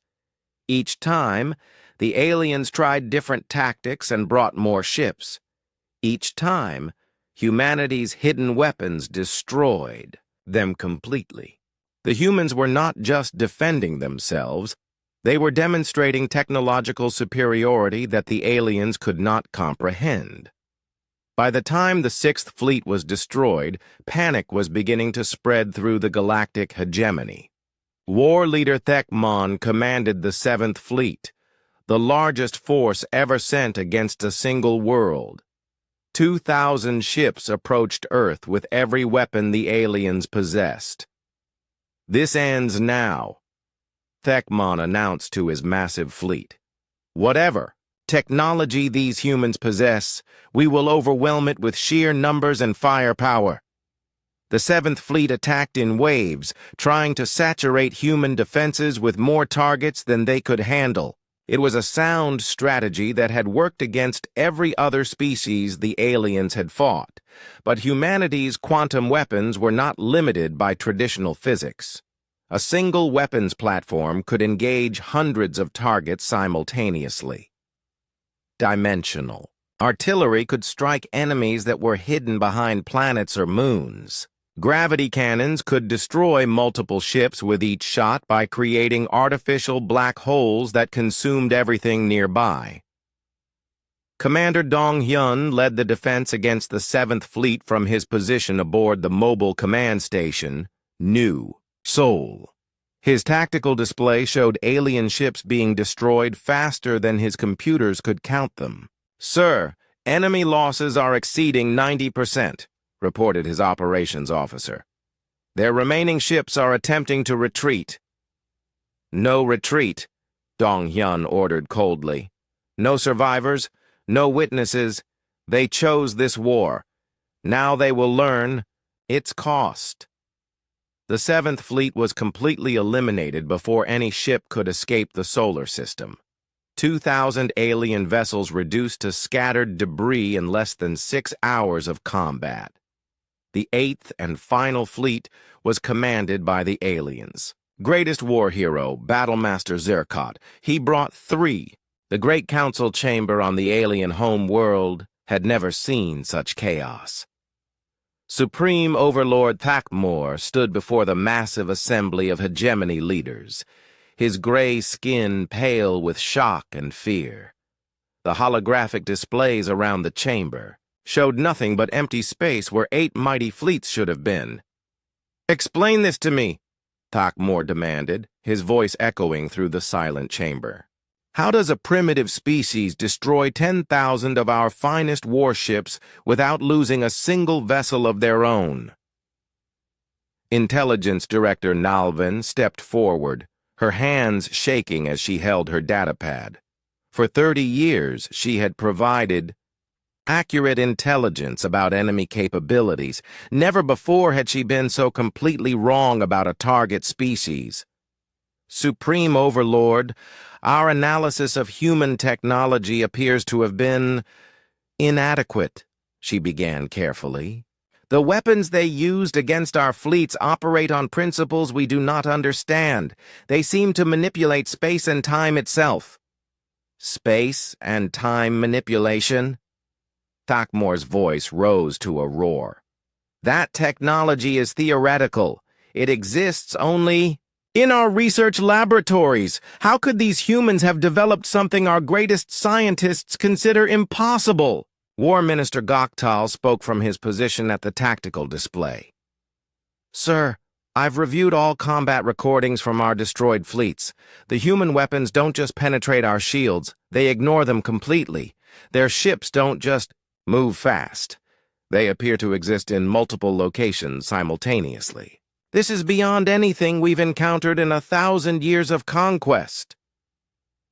Each time, the aliens tried different tactics and brought more ships. Each time, humanity's hidden weapons destroyed them completely. The humans were not just defending themselves, they were demonstrating technological superiority that the aliens could not comprehend. By the time the Sixth Fleet was destroyed, panic was beginning to spread through the galactic hegemony. War leader Thekmon commanded the Seventh Fleet, the largest force ever sent against a single world. 2,000 ships approached Earth with every weapon the aliens possessed. "This ends now," Thekmon announced to his massive fleet. "Whatever technology these humans possess, we will overwhelm it with sheer numbers and firepower." The Seventh Fleet attacked in waves, trying to saturate human defenses with more targets than they could handle. It was a sound strategy that had worked against every other species the aliens had fought, but humanity's quantum weapons were not limited by traditional physics. A single weapons platform could engage hundreds of targets simultaneously. Dimensional. Artillery could strike enemies that were hidden behind planets or moons. Gravity cannons could destroy multiple ships with each shot by creating artificial black holes that consumed everything nearby. Commander Dong Hyun led the defense against the 7th Fleet from his position aboard the mobile command station, New Seoul. His tactical display showed alien ships being destroyed faster than his computers could count them. "Sir, enemy losses are exceeding 90%, reported his operations officer. "Their remaining ships are attempting to retreat." "No retreat," Dong Hyun ordered coldly. "No survivors, no witnesses. They chose this war. Now they will learn its cost." The 7th Fleet was completely eliminated before any ship could escape the solar system. 2,000 alien vessels reduced to scattered debris in less than 6 hours of combat. The 8th and final fleet was commanded by the aliens. Greatest war hero, Battlemaster Zerkot, he brought 3. The Great Council chamber on the alien home world had never seen such chaos. Supreme Overlord Thakmor stood before the massive assembly of hegemony leaders, his gray skin pale with shock and fear. The holographic displays around the chamber showed nothing but empty space where 8 mighty fleets should have been. "Explain this to me," Thakmor demanded, his voice echoing through the silent chamber. "How does a primitive species destroy 10,000 of our finest warships without losing a single vessel of their own?" Intelligence Director Nalvin stepped forward, her hands shaking as she held her datapad. For 30 years, she had provided accurate intelligence about enemy capabilities. Never before had she been so completely wrong about a target species. "Supreme Overlord, our analysis of human technology appears to have been inadequate," she began carefully. "The weapons they used against our fleets operate on principles we do not understand. They seem to manipulate space and time itself." "Space and time manipulation?" Thakmor's voice rose to a roar. "That technology is theoretical. It exists only in our research laboratories. How could these humans have developed something our greatest scientists consider impossible?" War Minister Goktal spoke from his position at the tactical display. "Sir, I've reviewed all combat recordings from our destroyed fleets. The human weapons don't just penetrate our shields, they ignore them completely. Their ships don't just move fast. They appear to exist in multiple locations simultaneously. This is beyond anything we've encountered in 1,000 years of conquest."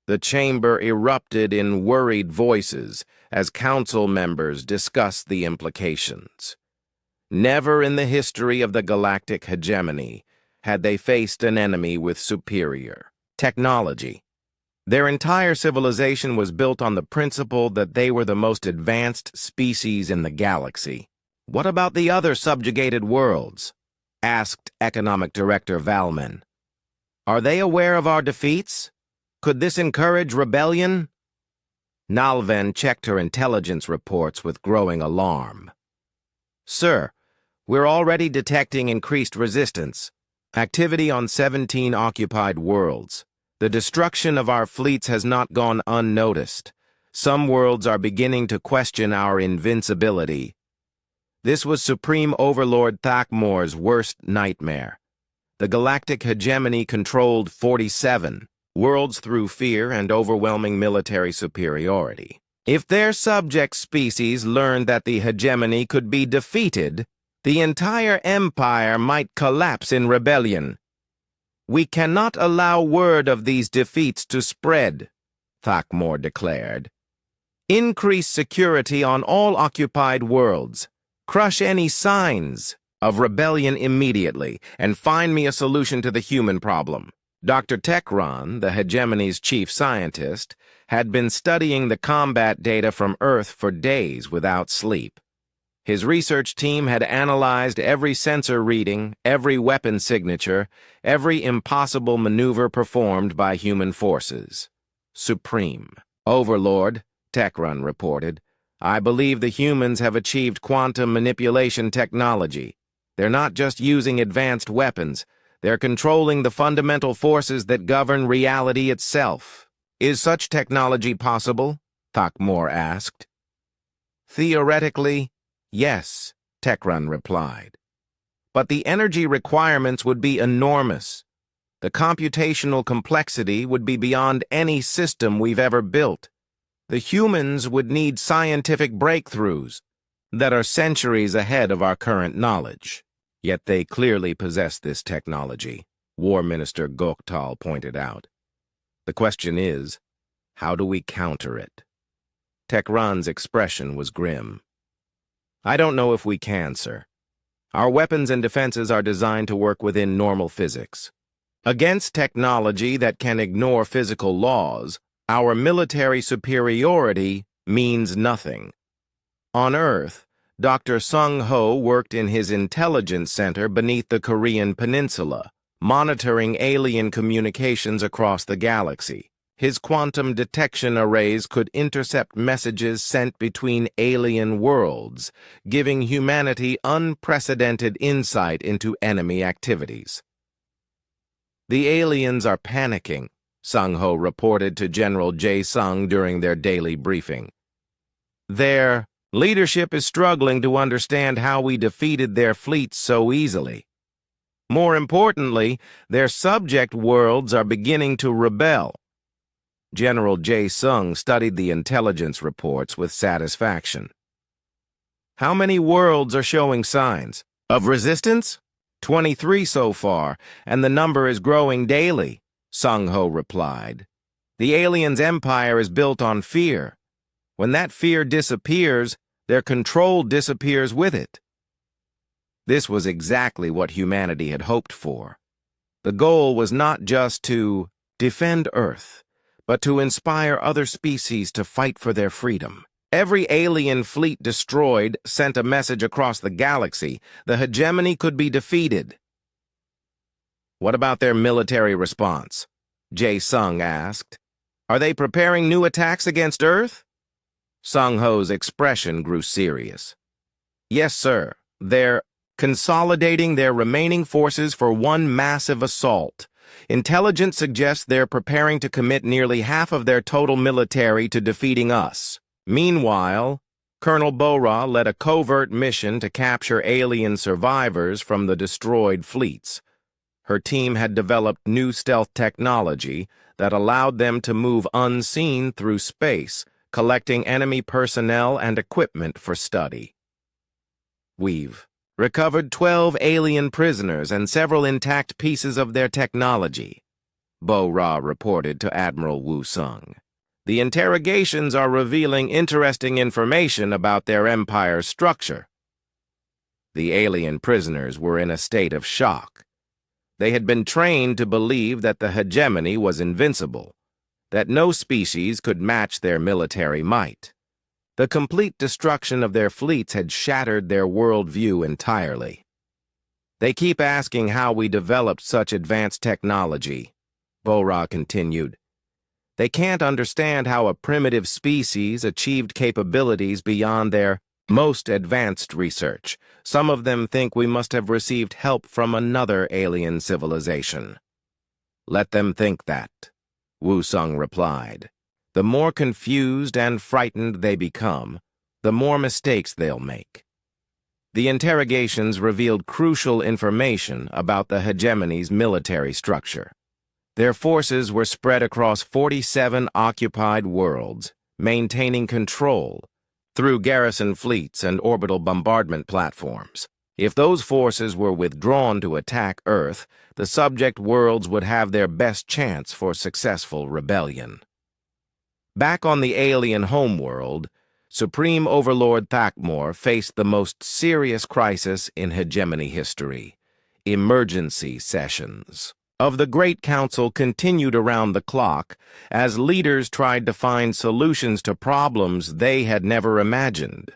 The chamber erupted in worried voices as council members discussed the implications. Never in the history of the galactic hegemony had they faced an enemy with superior technology. Their entire civilization was built on the principle that they were the most advanced species in the galaxy. "What about the other subjugated worlds?" asked Economic Director Valman. "Are they aware of our defeats? Could this encourage rebellion?" Nalven checked her intelligence reports with growing alarm. "Sir, we're already detecting increased resistance. Activity on 17 occupied worlds. The destruction of our fleets has not gone unnoticed. Some worlds are beginning to question our invincibility." This was Supreme Overlord Thakmor's worst nightmare. The galactic hegemony controlled 47 worlds through fear and overwhelming military superiority. If their subject species learned that the hegemony could be defeated, the entire empire might collapse in rebellion. "We cannot allow word of these defeats to spread," Thakmor declared. "Increase security on all occupied worlds. Crush any signs of rebellion immediately, and find me a solution to the human problem." Dr. Tekron, the hegemony's chief scientist, had been studying the combat data from Earth for days without sleep. His research team had analyzed every sensor reading, every weapon signature, every impossible maneuver performed by human forces. "Supreme Overlord," Tekron reported, "I believe the humans have achieved quantum manipulation technology. They're not just using advanced weapons, they're controlling the fundamental forces that govern reality itself. Is such technology possible?" Thakmor asked. Theoretically, yes, Tekran replied. But the energy requirements would be enormous. The computational complexity would be beyond any system we've ever built. The humans would need scientific breakthroughs that are centuries ahead of our current knowledge. Yet they clearly possess this technology, War Minister Goktal pointed out. The question is, how do we counter it? Tekran's expression was grim. I don't know if we can, sir. Our weapons and defenses are designed to work within normal physics. Against technology that can ignore physical laws, our military superiority means nothing. On Earth, Dr. Sung Ho worked in his intelligence center beneath the Korean peninsula, monitoring alien communications across the galaxy. His quantum detection arrays could intercept messages sent between alien worlds, giving humanity unprecedented insight into enemy activities. The aliens are panicking, Sung Ho reported to General Jae Sung during their daily briefing. Their leadership is struggling to understand how we defeated their fleets so easily. More importantly, their subject worlds are beginning to rebel. General Jae Sung studied the intelligence reports with satisfaction. How many worlds are showing signs of resistance? 23 so far, and the number is growing daily, Sung Ho replied. The aliens' empire is built on fear. When that fear disappears, their control disappears with it. This was exactly what humanity had hoped for. The goal was not just to defend Earth, but to inspire other species to fight for their freedom. Every alien fleet destroyed sent a message across the galaxy. The hegemony could be defeated. What about their military response? Jae Sung asked. Are they preparing new attacks against Earth? Sung Ho's expression grew serious. Yes, sir. They're consolidating their remaining forces for one massive assault. Intelligence suggests they're preparing to commit nearly half of their total military to defeating us. Meanwhile, Colonel Bora led a covert mission to capture alien survivors from the destroyed fleets. Her team had developed new stealth technology that allowed them to move unseen through space, collecting enemy personnel and equipment for study. We've recovered 12 alien prisoners and several intact pieces of their technology, Bo-Ra reported to Admiral Wu Sung. The interrogations are revealing interesting information about their empire's structure. The alien prisoners were in a state of shock. They had been trained to believe that the hegemony was invincible, that no species could match their military might. The complete destruction of their fleets had shattered their worldview entirely. They keep asking how we developed such advanced technology, Bo-Ra continued. They can't understand how a primitive species achieved capabilities beyond their most advanced research. Some of them think we must have received help from another alien civilization. Let them think that, Wu Sung replied. The more confused and frightened they become, the more mistakes they'll make. The interrogations revealed crucial information about the hegemony's military structure. Their forces were spread across 47 occupied worlds, maintaining control through garrison fleets and orbital bombardment platforms. If those forces were withdrawn to attack Earth, the subject worlds would have their best chance for successful rebellion. Back on the alien homeworld, Supreme Overlord Thakmor faced the most serious crisis in hegemony history: emergency sessions of the Great Council continued around the clock as leaders tried to find solutions to problems they had never imagined.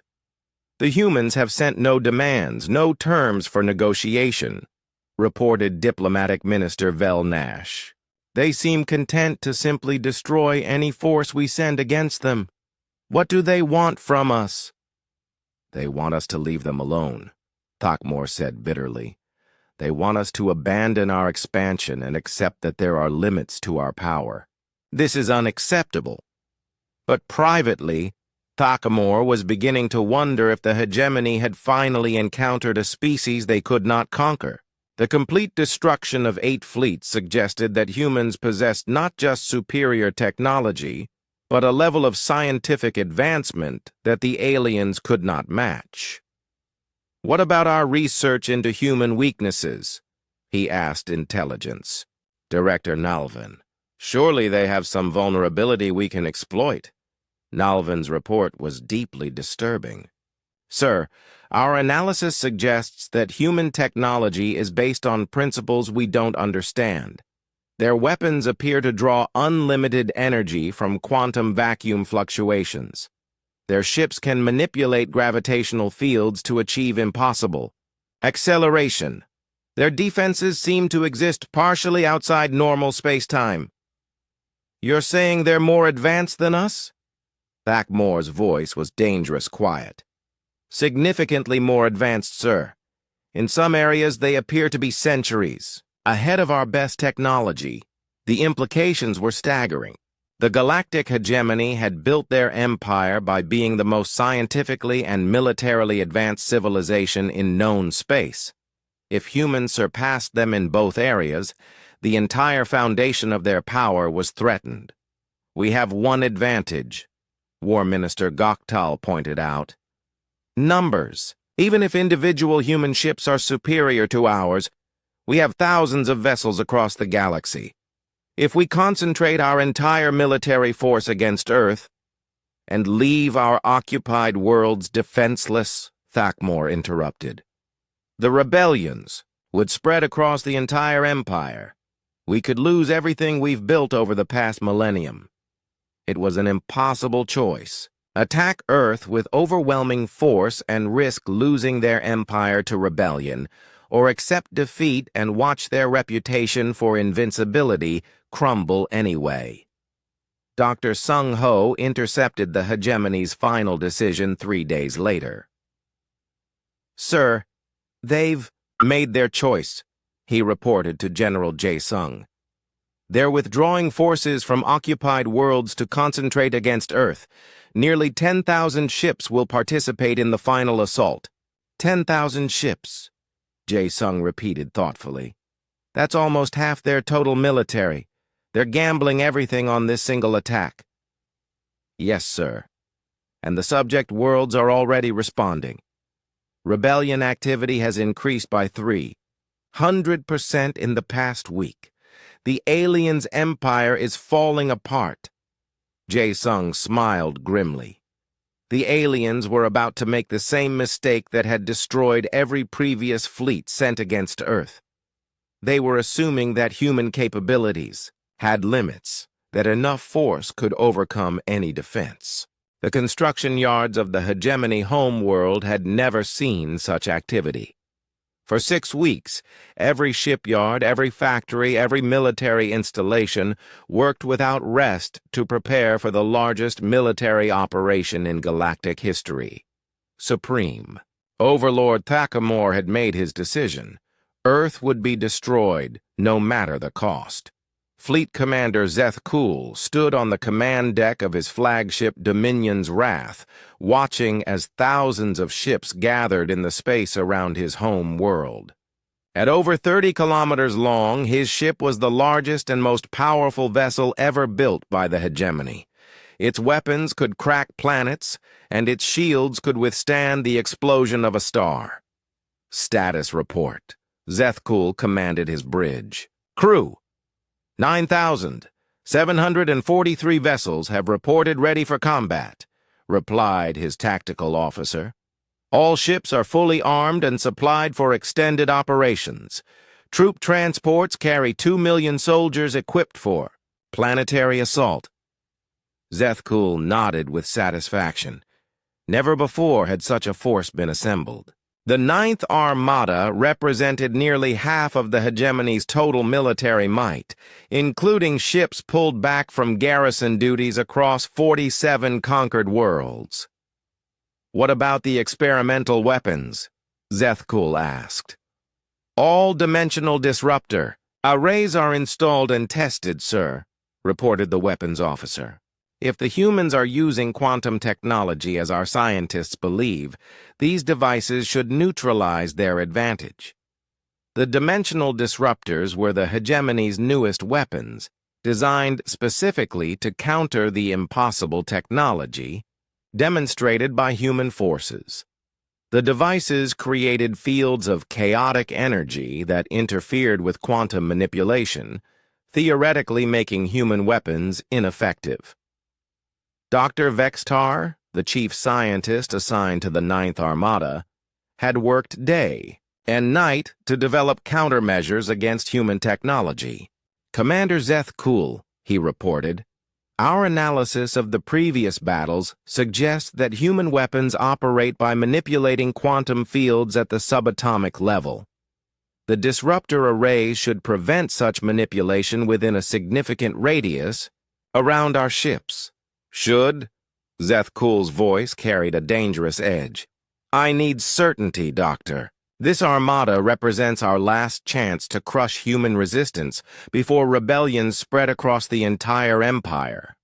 The humans have sent no demands, no terms for negotiation, reported Diplomatic Minister Vel Nash. They seem content to simply destroy any force we send against them. What do they want from us? They want us to leave them alone, Thakmor said bitterly. They want us to abandon our expansion and accept that there are limits to our power. This is unacceptable. But privately, Thakamor was beginning to wonder if the hegemony had finally encountered a species they could not conquer. The complete destruction of 8 fleets suggested that humans possessed not just superior technology, but a level of scientific advancement that the aliens could not match. "What about our research into human weaknesses?" he asked intelligence. Director Nalvin. "Surely they have some vulnerability we can exploit." Nalvin's report was deeply disturbing. "Sir, our analysis suggests that human technology is based on principles we don't understand. Their weapons appear to draw unlimited energy from quantum vacuum fluctuations. Their ships can manipulate gravitational fields to achieve impossible acceleration. Their defenses seem to exist partially outside normal space-time." "You're saying they're more advanced than us?" Thackmore's voice was dangerous quiet. "Significantly more advanced, sir. In some areas, they appear to be centuries ahead of our best technology." The implications were staggering. The galactic hegemony had built their empire by being the most scientifically and militarily advanced civilization in known space. If humans surpassed them in both areas, the entire foundation of their power was threatened. "We have one advantage," War Minister Goktal pointed out. "Numbers. Even if individual human ships are superior to ours, we have thousands of vessels across the galaxy. If we concentrate our entire military force against Earth and leave our occupied worlds defenseless," Thackmore interrupted, "the rebellions would spread across the entire empire. We could lose everything we've built over the past millennium." It was an impossible choice. Attack Earth with overwhelming force and risk losing their empire to rebellion, or accept defeat and watch their reputation for invincibility crumble anyway. Dr. Sung Ho intercepted the hegemony's final decision 3 days later. "Sir, they've made their choice," he reported to General Jae Sung. "They're withdrawing forces from occupied worlds to concentrate against Earth. Nearly 10,000 ships will participate in the final assault." 10,000 ships, Jae Sung repeated thoughtfully. "That's almost half their total military. They're gambling everything on this single attack." "Yes, sir. And the subject worlds are already responding. Rebellion activity has increased by 300% in the past week. The aliens' empire is falling apart." Jae Sung smiled grimly. The aliens were about to make the same mistake that had destroyed every previous fleet sent against Earth. They were assuming that human capabilities had limits, that enough force could overcome any defense. The construction yards of the hegemony homeworld had never seen such activity. For 6 weeks, every shipyard, every factory, every military installation worked without rest to prepare for the largest military operation in galactic history. Supreme. Overlord Thakamor had made his decision. Earth would be destroyed, no matter the cost. Fleet Commander Zeth Kool stood on the command deck of his flagship Dominion's Wrath, watching as thousands of ships gathered in the space around his home world. At over 30 kilometers long, his ship was the largest and most powerful vessel ever built by the hegemony. Its weapons could crack planets, and its shields could withstand the explosion of a star. Status report. Zeth Kool commanded his bridge. "Crew, 9,743 vessels have reported ready for combat," replied his tactical officer. "All ships are fully armed and supplied for extended operations. Troop transports carry 2 million soldiers equipped for planetary assault." Zeth Kool nodded with satisfaction. Never before had such a force been assembled. The 9th Armada represented nearly half of the hegemony's total military might, including ships pulled back from garrison duties across 47 conquered worlds. "What about the experimental weapons?" Zeth Kool asked. "All-dimensional disruptor. Arrays are installed and tested, sir," reported the weapons officer. If the humans are using quantum technology as our scientists believe, these devices should neutralize their advantage. The dimensional disruptors were the hegemony's newest weapons, designed specifically to counter the impossible technology demonstrated by human forces. The devices created fields of chaotic energy that interfered with quantum manipulation, theoretically making human weapons ineffective. Dr. Vextar, the chief scientist assigned to the Ninth Armada, had worked day and night to develop countermeasures against human technology. "Commander Zeth Kul," he reported, "our analysis of the previous battles suggests that human weapons operate by manipulating quantum fields at the subatomic level. The disruptor arrays should prevent such manipulation within a significant radius around our ships." "Should?" Zeth Kul's voice carried a dangerous edge. "I need certainty, Doctor. This armada represents our last chance to crush human resistance before rebellions spread across the entire empire."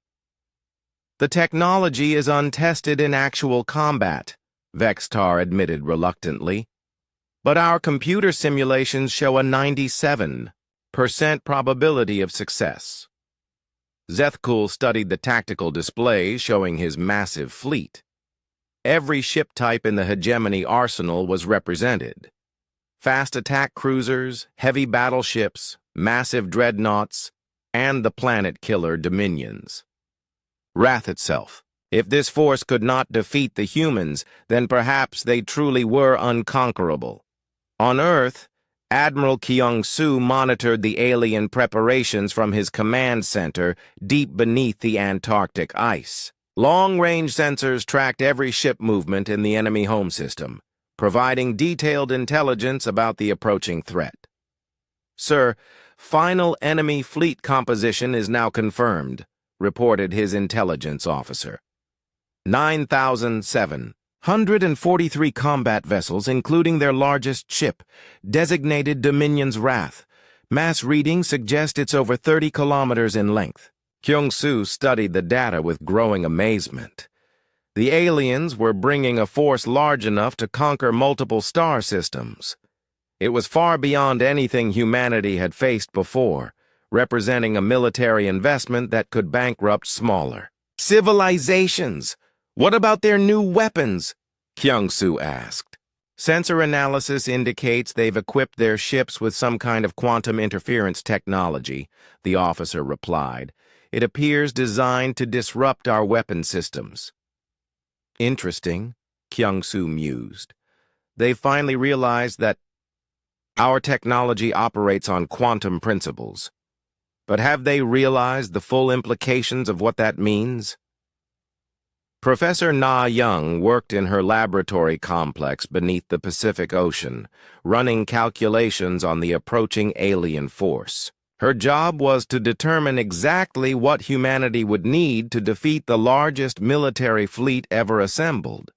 "The technology is untested in actual combat," Vextar admitted reluctantly. "But our computer simulations show a 97% probability of success." Zeth Kul studied the tactical displays showing his massive fleet. Every ship type in the hegemony arsenal was represented. Fast attack cruisers, heavy battleships, massive dreadnoughts, and the planet-killer dominions. Wrath itself. If this force could not defeat the humans, then perhaps they truly were unconquerable. On Earth, Admiral Kyung-Soo monitored the alien preparations from his command center deep beneath the Antarctic ice. Long-range sensors tracked every ship movement in the enemy home system, providing detailed intelligence about the approaching threat. "Sir, final enemy fleet composition is now confirmed," reported his intelligence officer. 9,743 combat vessels, including their largest ship, designated Dominion's Wrath. Mass readings suggest it's over 30 kilometers in length. Kyung-Soo studied the data with growing amazement. The aliens were bringing a force large enough to conquer multiple star systems. It was far beyond anything humanity had faced before, representing a military investment that could bankrupt smaller civilizations. "What about their new weapons?" Kyung-Soo asked. "Sensor analysis indicates they've equipped their ships with some kind of quantum interference technology," the officer replied. "It appears designed to disrupt our weapon systems." "Interesting," Kyung-Soo mused. "They finally realized that our technology operates on quantum principles. But have they realized the full implications of what that means?" Professor Na Young worked in her laboratory complex beneath the Pacific Ocean, running calculations on the approaching alien force. Her job was to determine exactly what humanity would need to defeat the largest military fleet ever assembled.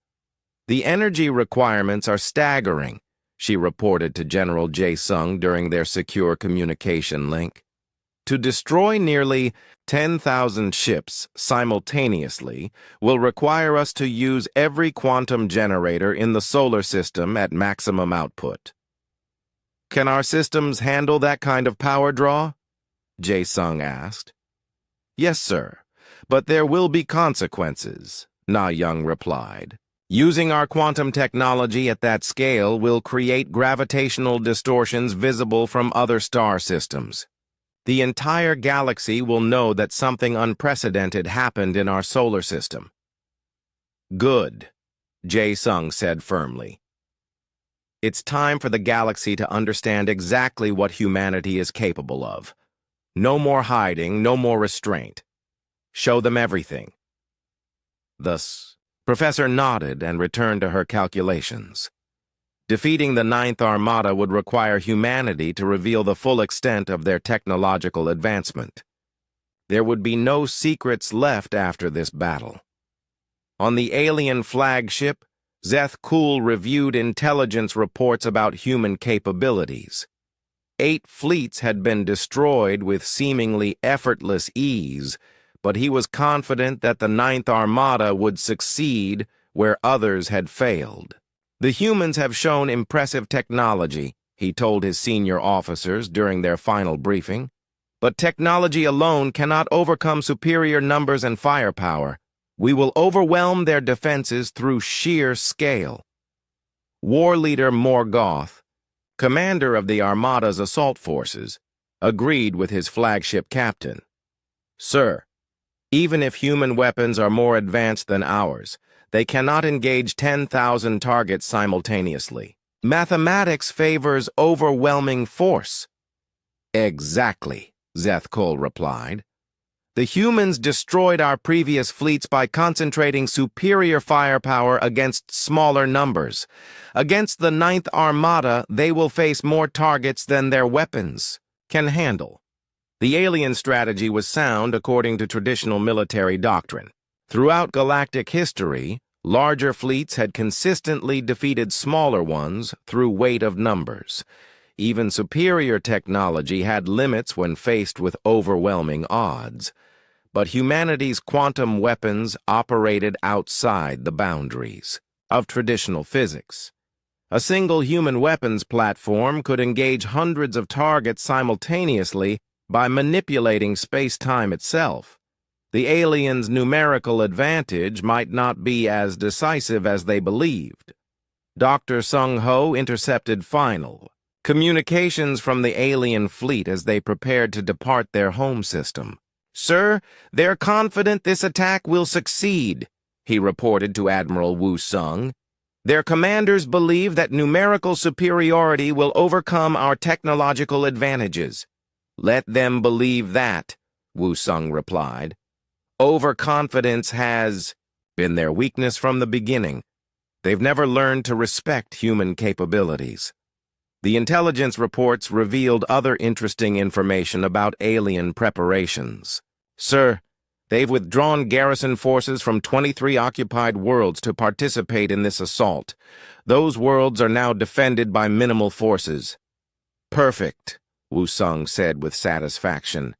"The energy requirements are staggering," she reported to General Jae-sung during their secure communication link. "To destroy nearly 10,000 ships simultaneously will require us to use every quantum generator in the solar system at maximum output." "Can our systems handle that kind of power draw?" Jae-sung asked. "Yes, sir, but there will be consequences," Na Young replied. "Using our quantum technology at that scale will create gravitational distortions visible from other star systems. The entire galaxy will know that something unprecedented happened in our solar system." "Good," Jae-sung said firmly. "It's time for the galaxy to understand exactly what humanity is capable of. No more hiding, no more restraint. Show them everything." Thus, Professor nodded and returned to her calculations. Defeating the Ninth Armada would require humanity to reveal the full extent of their technological advancement. There would be no secrets left after this battle. On the alien flagship, Zeth Kul reviewed intelligence reports about human capabilities. 8 fleets had been destroyed with seemingly effortless ease, but he was confident that the Ninth Armada would succeed where others had failed. "The humans have shown impressive technology," he told his senior officers during their final briefing. "But technology alone cannot overcome superior numbers and firepower. We will overwhelm their defenses through sheer scale." War leader Morgoth, commander of the Armada's assault forces, agreed with his flagship captain. "Sir, even if human weapons are more advanced than ours, they cannot engage 10,000 targets simultaneously. Mathematics favors overwhelming force." "Exactly," Zethkul replied. "The humans destroyed our previous fleets by concentrating superior firepower against smaller numbers. Against the Ninth Armada, they will face more targets than their weapons can handle." The alien strategy was sound according to traditional military doctrine. Throughout galactic history, larger fleets had consistently defeated smaller ones through weight of numbers. Even superior technology had limits when faced with overwhelming odds. But humanity's quantum weapons operated outside the boundaries of traditional physics. A single human weapons platform could engage hundreds of targets simultaneously by manipulating space-time itself. The aliens' numerical advantage might not be as decisive as they believed. Dr. Sung-Ho intercepted final communications from the alien fleet as they prepared to depart their home system. "Sir, they're confident this attack will succeed," he reported to Admiral Wu Sung. "Their commanders believe that numerical superiority will overcome our technological advantages." "Let them believe that," Wu Sung replied. "Overconfidence has been their weakness from the beginning. They've never learned to respect human capabilities." The intelligence reports revealed other interesting information about alien preparations. "Sir, they've withdrawn garrison forces from 23 occupied worlds to participate in this assault. Those worlds are now defended by minimal forces." "Perfect," Wu Sung said with satisfaction.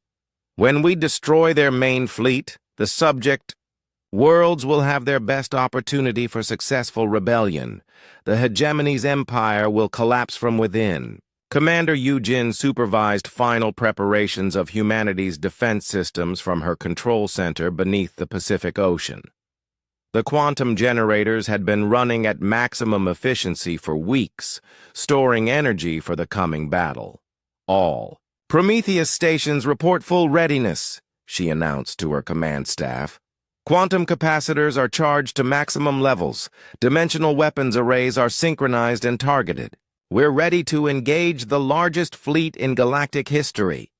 "When we destroy their main fleet, the subject worlds will have their best opportunity for successful rebellion. The hegemony's empire will collapse from within." Commander Yujin supervised final preparations of humanity's defense systems from her control center beneath the Pacific Ocean. The quantum generators had been running at maximum efficiency for weeks, storing energy for the coming battle. "All Prometheus stations report full readiness," she announced to her command staff. "Quantum capacitors are charged to maximum levels. Dimensional weapons arrays are synchronized and targeted. We're ready to engage the largest fleet in galactic history."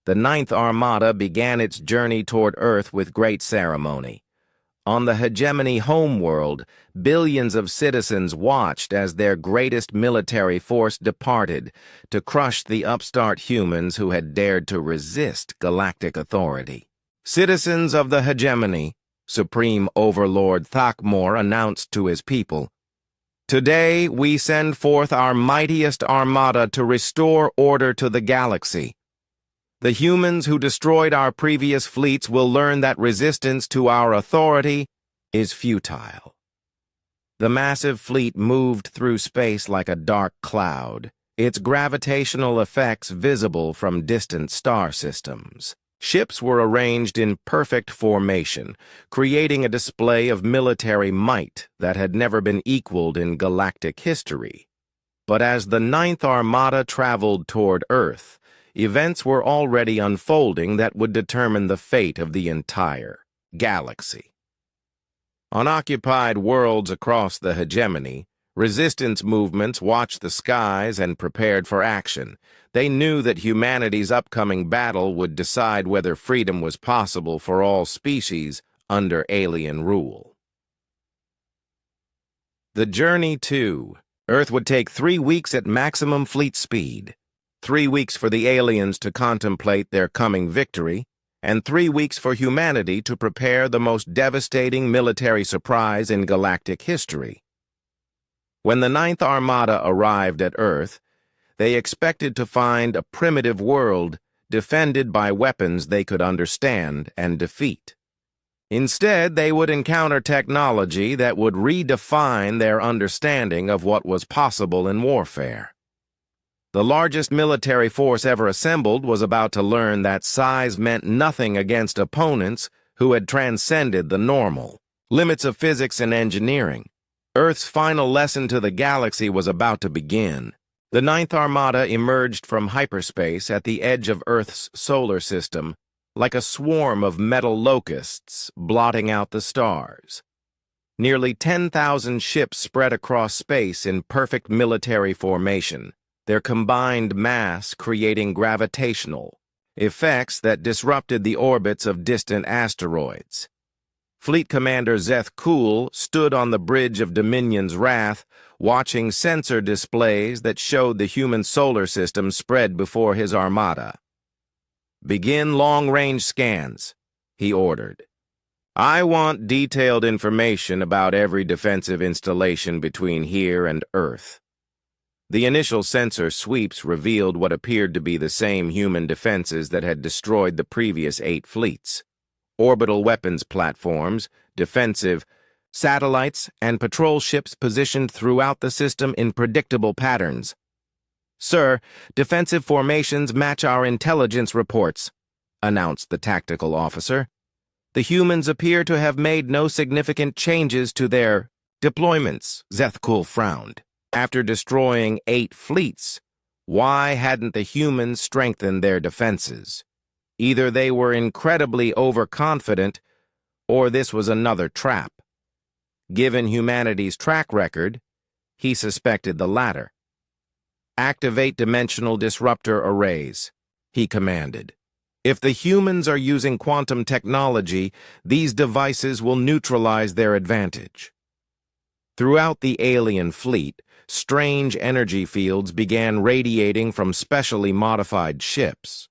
The Ninth Armada began its journey toward Earth with great ceremony. On the hegemony homeworld, billions of citizens watched as their greatest military force departed to crush the upstart humans who had dared to resist galactic authority. "Citizens of the hegemony," Supreme Overlord Thakmor announced to his people, "today we send forth our mightiest armada to restore order to the galaxy. The humans who destroyed our previous fleets will learn that resistance to our authority is futile." The massive fleet moved through space like a dark cloud, its gravitational effects visible from distant star systems. Ships were arranged in perfect formation, creating a display of military might that had never been equaled in galactic history. But as the Ninth Armada traveled toward Earth, events were already unfolding that would determine the fate of the entire galaxy. On occupied worlds across the hegemony, resistance movements watched the skies and prepared for action. They knew that humanity's upcoming battle would decide whether freedom was possible for all species under alien rule. The journey to Earth would take 3 weeks at maximum fleet speed. 3 weeks for the aliens to contemplate their coming victory, and 3 weeks for humanity to prepare the most devastating military surprise in galactic history. When the Ninth Armada arrived at Earth, they expected to find a primitive world defended by weapons they could understand and defeat. Instead, they would encounter technology that would redefine their understanding of what was possible in warfare. The largest military force ever assembled was about to learn that size meant nothing against opponents who had transcended the normal limits of physics and engineering. Earth's final lesson to the galaxy was about to begin. The Ninth Armada emerged from hyperspace at the edge of Earth's solar system like a swarm of metal locusts blotting out the stars. Nearly 10,000 ships spread across space in perfect military formation, their combined mass creating gravitational effects that disrupted the orbits of distant asteroids. Fleet Commander Zeth Kool stood on the bridge of Dominion's Wrath, watching sensor displays that showed the human solar system spread before his armada. "Begin long-range scans," he ordered. "I want detailed information about every defensive installation between here and Earth." The initial sensor sweeps revealed what appeared to be the same human defenses that had destroyed the previous 8 fleets. Orbital weapons platforms, defensive satellites, and patrol ships positioned throughout the system in predictable patterns. "Sir, defensive formations match our intelligence reports," announced the tactical officer. "The humans appear to have made no significant changes to their deployments." Zeth Kool frowned. After destroying 8 fleets, why hadn't the humans strengthened their defenses? Either they were incredibly overconfident, or this was another trap. Given humanity's track record, he suspected the latter. "Activate dimensional disruptor arrays," he commanded. "If the humans are using quantum technology, these devices will neutralize their advantage." Throughout the alien fleet, strange energy fields began radiating from specially modified ships.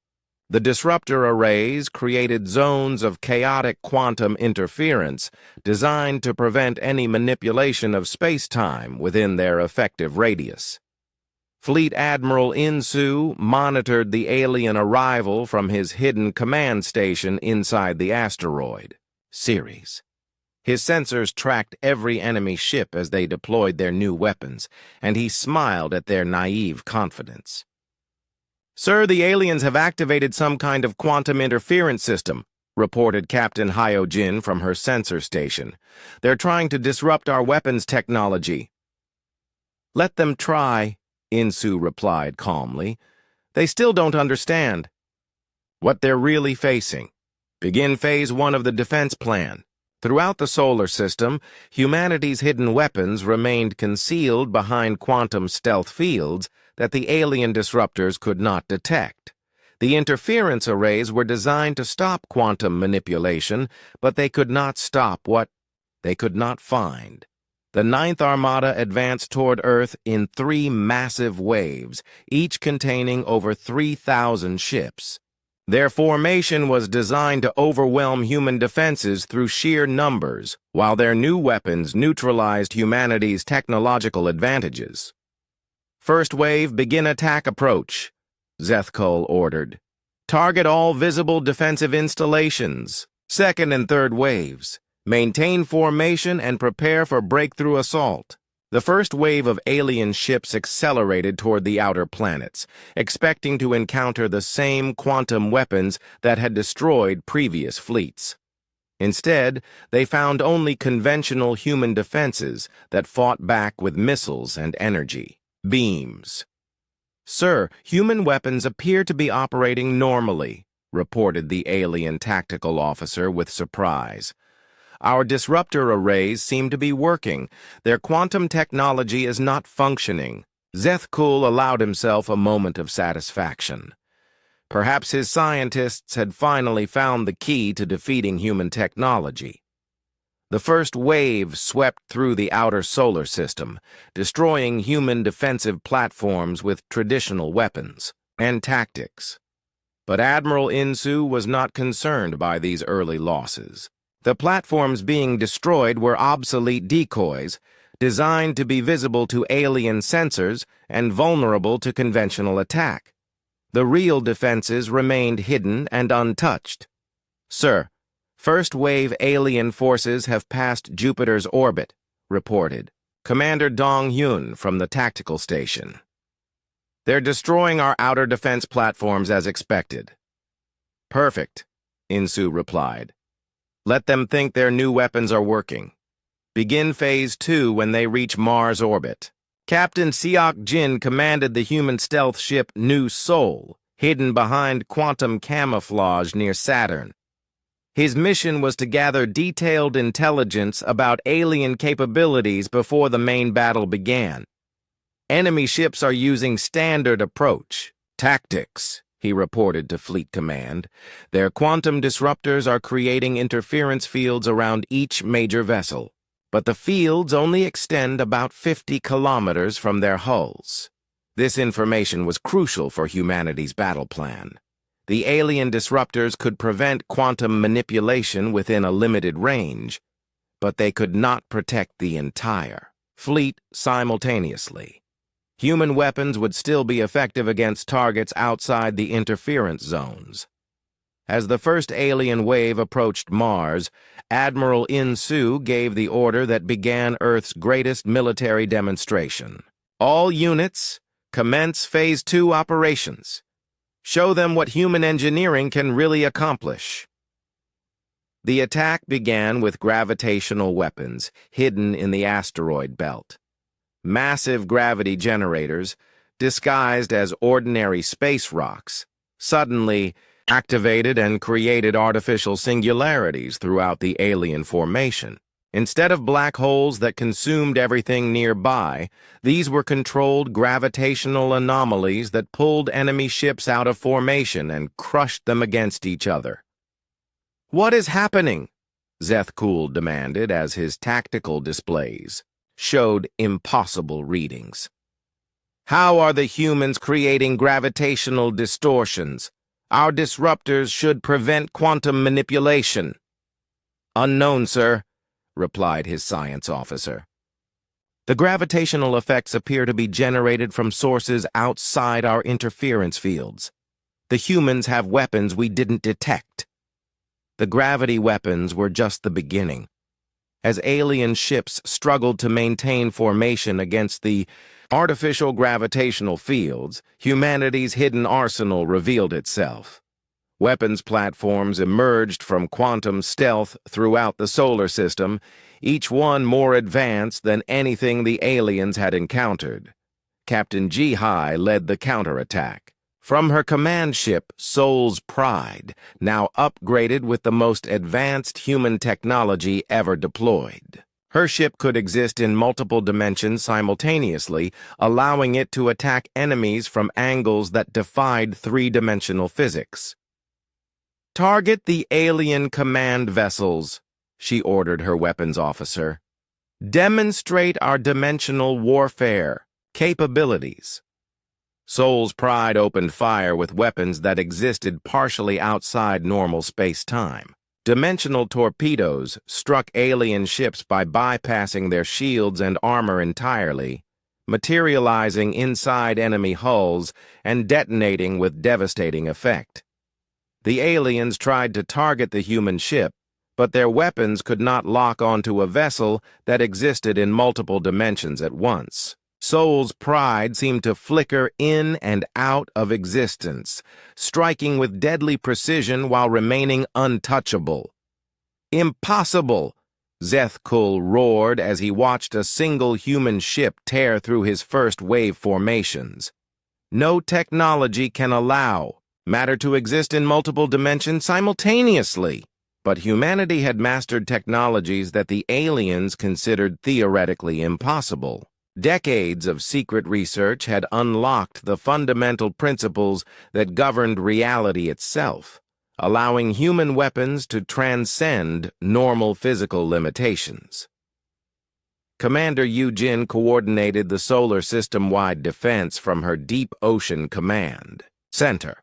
The disruptor arrays created zones of chaotic quantum interference designed to prevent any manipulation of space-time within their effective radius. Fleet Admiral Insu monitored the alien arrival from his hidden command station inside the asteroid, Ceres. His sensors tracked every enemy ship as they deployed their new weapons, and he smiled at their naive confidence. "Sir, the aliens have activated some kind of quantum interference system," reported Captain Hyojin from her sensor station. "They're trying to disrupt our weapons technology." "Let them try," Insu replied calmly. "They still don't understand what they're really facing. Begin Phase 1 of the defense plan." Throughout the solar system, humanity's hidden weapons remained concealed behind quantum stealth fields that the alien disruptors could not detect. The interference arrays were designed to stop quantum manipulation, but they could not stop what they could not find. The Ninth Armada advanced toward Earth in 3 massive waves, each containing over 3,000 ships. Their formation was designed to overwhelm human defenses through sheer numbers, while their new weapons neutralized humanity's technological advantages. "First wave, begin attack approach," Zeth Kool ordered. "Target all visible defensive installations. Second and third waves. Maintain formation and prepare for breakthrough assault." The first wave of alien ships accelerated toward the outer planets, expecting to encounter the same quantum weapons that had destroyed previous fleets. Instead, they found only conventional human defenses that fought back with missiles and energy beams. "Sir, human weapons appear to be operating normally," reported the alien tactical officer with surprise. "Our disruptor arrays seem to be working. Their quantum technology is not functioning." Zeth Kool allowed himself a moment of satisfaction. Perhaps his scientists had finally found the key to defeating human technology. The first wave swept through the outer solar system, destroying human defensive platforms with traditional weapons and tactics. But Admiral Insu was not concerned by these early losses. The platforms being destroyed were obsolete decoys, designed to be visible to alien sensors and vulnerable to conventional attack. The real defenses remained hidden and untouched. Sir, first wave alien forces have passed Jupiter's orbit, reported Commander Dong Hyun from the tactical station. They're destroying our outer defense platforms as expected. Perfect, Insu replied. Let them think their new weapons are working. Begin Phase 2 when they reach Mars orbit. Captain Seok Jin commanded the human stealth ship New Seoul, hidden behind quantum camouflage near Saturn. His mission was to gather detailed intelligence about alien capabilities before the main battle began. Enemy ships are using standard approach, tactics, he reported to Fleet Command. Their quantum disruptors are creating interference fields around each major vessel, but the fields only extend about 50 kilometers from their hulls. This information was crucial for humanity's battle plan. The alien disruptors could prevent quantum manipulation within a limited range, but they could not protect the entire fleet simultaneously. Human weapons would still be effective against targets outside the interference zones. As the first alien wave approached Mars, Admiral In-Soo gave the order that began Earth's greatest military demonstration. All units, commence Phase 2 operations. Show them what human engineering can really accomplish. The attack began with gravitational weapons hidden in the asteroid belt. Massive gravity generators, disguised as ordinary space rocks, suddenly activated and created artificial singularities throughout the alien formation. Instead of black holes that consumed everything nearby, these were controlled gravitational anomalies that pulled enemy ships out of formation and crushed them against each other. "What is happening?" Zethkul demanded as his tactical displays showed impossible readings. "How are the humans creating gravitational distortions? Our disruptors should prevent quantum manipulation." "Unknown, sir," replied his science officer. "The gravitational effects appear to be generated from sources outside our interference fields. The humans have weapons we didn't detect." The gravity weapons were just the beginning. As alien ships struggled to maintain formation against the artificial gravitational fields, humanity's hidden arsenal revealed itself. Weapons platforms emerged from quantum stealth throughout the solar system, each one more advanced than anything the aliens had encountered. Captain Ji-Hai led the counterattack. From her command ship, Soul's Pride, now upgraded with the most advanced human technology ever deployed. Her ship could exist in multiple dimensions simultaneously, allowing it to attack enemies from angles that defied three-dimensional physics. "Target the alien command vessels," she ordered her weapons officer. "Demonstrate our dimensional warfare capabilities." Soul's Pride opened fire with weapons that existed partially outside normal space-time. Dimensional torpedoes struck alien ships by bypassing their shields and armor entirely, materializing inside enemy hulls and detonating with devastating effect. The aliens tried to target the human ship, but their weapons could not lock onto a vessel that existed in multiple dimensions at once. Soul's Pride seemed to flicker in and out of existence, striking with deadly precision while remaining untouchable. "Impossible!" Zethkul roared as he watched a single human ship tear through his first wave formations. "No technology can allow matter to exist in multiple dimensions simultaneously." But humanity had mastered technologies that the aliens considered theoretically impossible. Decades of secret research had unlocked the fundamental principles that governed reality itself, allowing human weapons to transcend normal physical limitations. Commander Yu-Jin coordinated the solar system-wide defense from her deep ocean command center.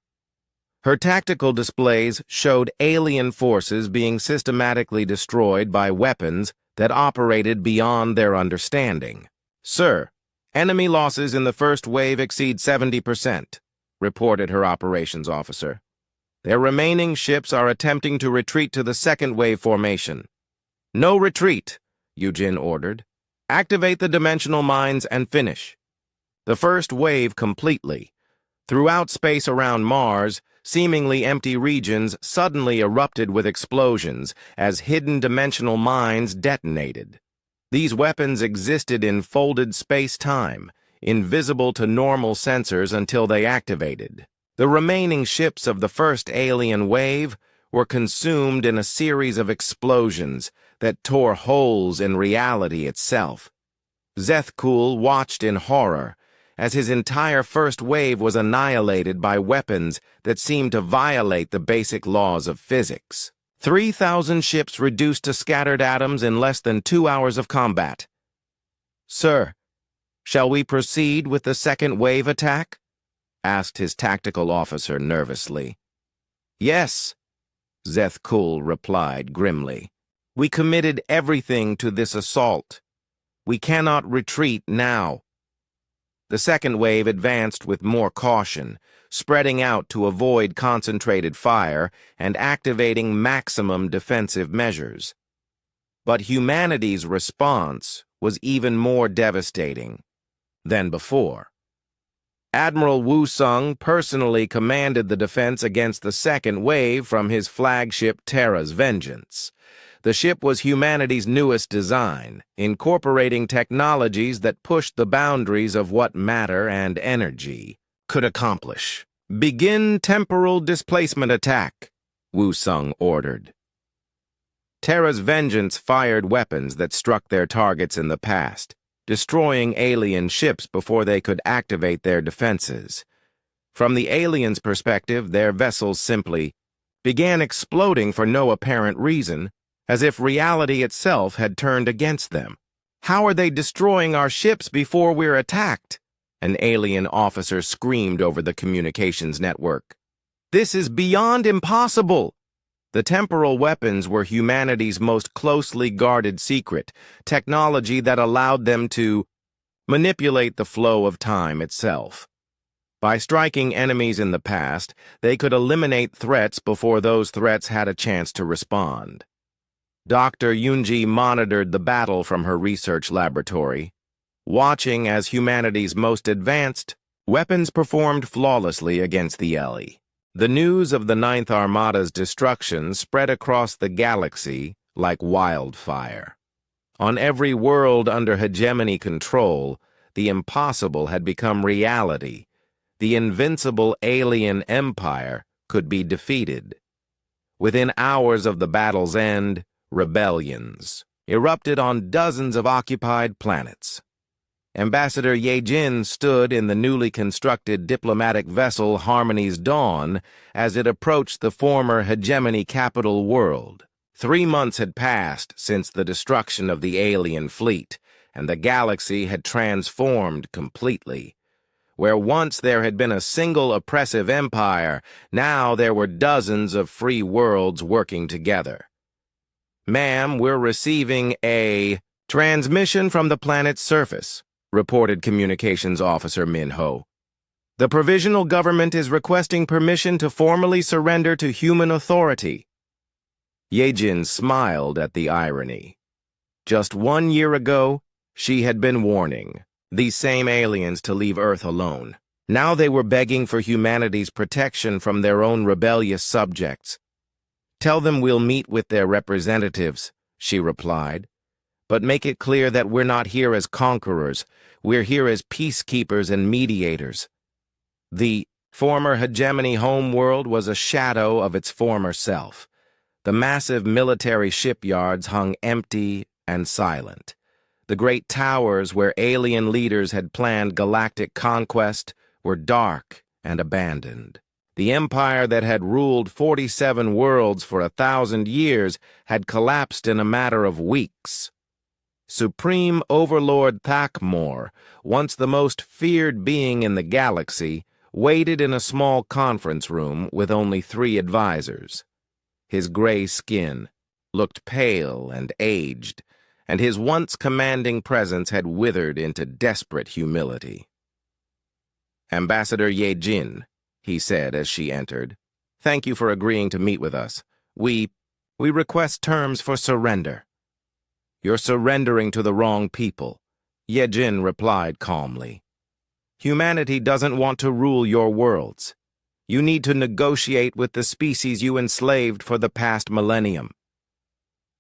Her tactical displays showed alien forces being systematically destroyed by weapons that operated beyond their understanding. "Sir, enemy losses in the first wave exceed 70%. reported her operations officer. Their remaining ships are attempting to retreat to the second wave formation. No retreat, Yujin ordered. Activate the dimensional mines and finish. The first wave completely. Throughout space around Mars, seemingly empty regions suddenly erupted with explosions as hidden dimensional mines detonated. These weapons existed in folded space-time, invisible to normal sensors until they activated. The remaining ships of the first alien wave were consumed in a series of explosions that tore holes in reality itself. Zethkul watched in horror as his entire first wave was annihilated by weapons that seemed to violate the basic laws of physics. 3,000 ships reduced to scattered atoms in less than 2 hours of combat. Sir, shall we proceed with the second wave attack? Asked his tactical officer nervously. Yes, Zethkul replied grimly. We committed everything to this assault. We cannot retreat now. The second wave advanced with more caution, spreading out to avoid concentrated fire and activating maximum defensive measures. But humanity's response was even more devastating than before. Admiral Wu Sung personally commanded the defense against the second wave from his flagship Terra's Vengeance. The ship was humanity's newest design, incorporating technologies that pushed the boundaries of what matter and energy could accomplish. Begin temporal displacement attack, Wu Sung ordered. Terra's Vengeance fired weapons that struck their targets in the past, destroying alien ships before they could activate their defenses. From the aliens' perspective, their vessels simply began exploding for no apparent reason, as if reality itself had turned against them. How are they destroying our ships before we're attacked? An alien officer screamed over the communications network. This is beyond impossible. The temporal weapons were humanity's most closely guarded secret, technology that allowed them to manipulate the flow of time itself. By striking enemies in the past, they could eliminate threats before those threats had a chance to respond. Dr. Yunji monitored the battle from her research laboratory, watching as humanity's most advanced weapons performed flawlessly against the Ellie. The news of the Ninth Armada's destruction spread across the galaxy like wildfire. On every world under hegemony control, the impossible had become reality. The invincible alien empire could be defeated. Within hours of the battle's end, rebellions erupted on dozens of occupied planets. Ambassador Yejin stood in the newly constructed diplomatic vessel Harmony's Dawn as it approached the former hegemony capital world. 3 months had passed since the destruction of the alien fleet, and the galaxy had transformed completely. Where once there had been a single oppressive empire, now there were dozens of free worlds working together. Ma'am, we're receiving a transmission from the planet's surface, reported Communications Officer Min Ho. The provisional government is requesting permission to formally surrender to human authority. Yejin smiled at the irony. Just 1 year ago, she had been warning these same aliens to leave Earth alone. Now they were begging for humanity's protection from their own rebellious subjects. Tell them we'll meet with their representatives, she replied. But make it clear that we're not here as conquerors. We're here as peacekeepers and mediators. The former hegemony homeworld was a shadow of its former self. The massive military shipyards hung empty and silent. The great towers where alien leaders had planned galactic conquest were dark and abandoned. The empire that had ruled 47 worlds for 1,000 years had collapsed in a matter of weeks. Supreme Overlord Thakmor, once the most feared being in the galaxy, waited in a small conference room with only 3 advisors. His gray skin looked pale and aged, and his once commanding presence had withered into desperate humility. Ambassador Yejin, he said as she entered. "Thank you for agreeing to meet with us. We request terms for surrender." "You're surrendering to the wrong people," Yejin replied calmly. "Humanity doesn't want to rule your worlds. You need to negotiate with the species you enslaved for the past millennium."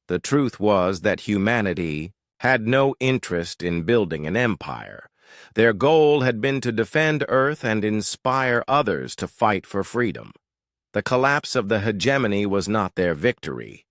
The truth was that humanity had no interest in building an empire. Their goal had been to defend Earth and inspire others to fight for freedom. The collapse of the hegemony was not their victory.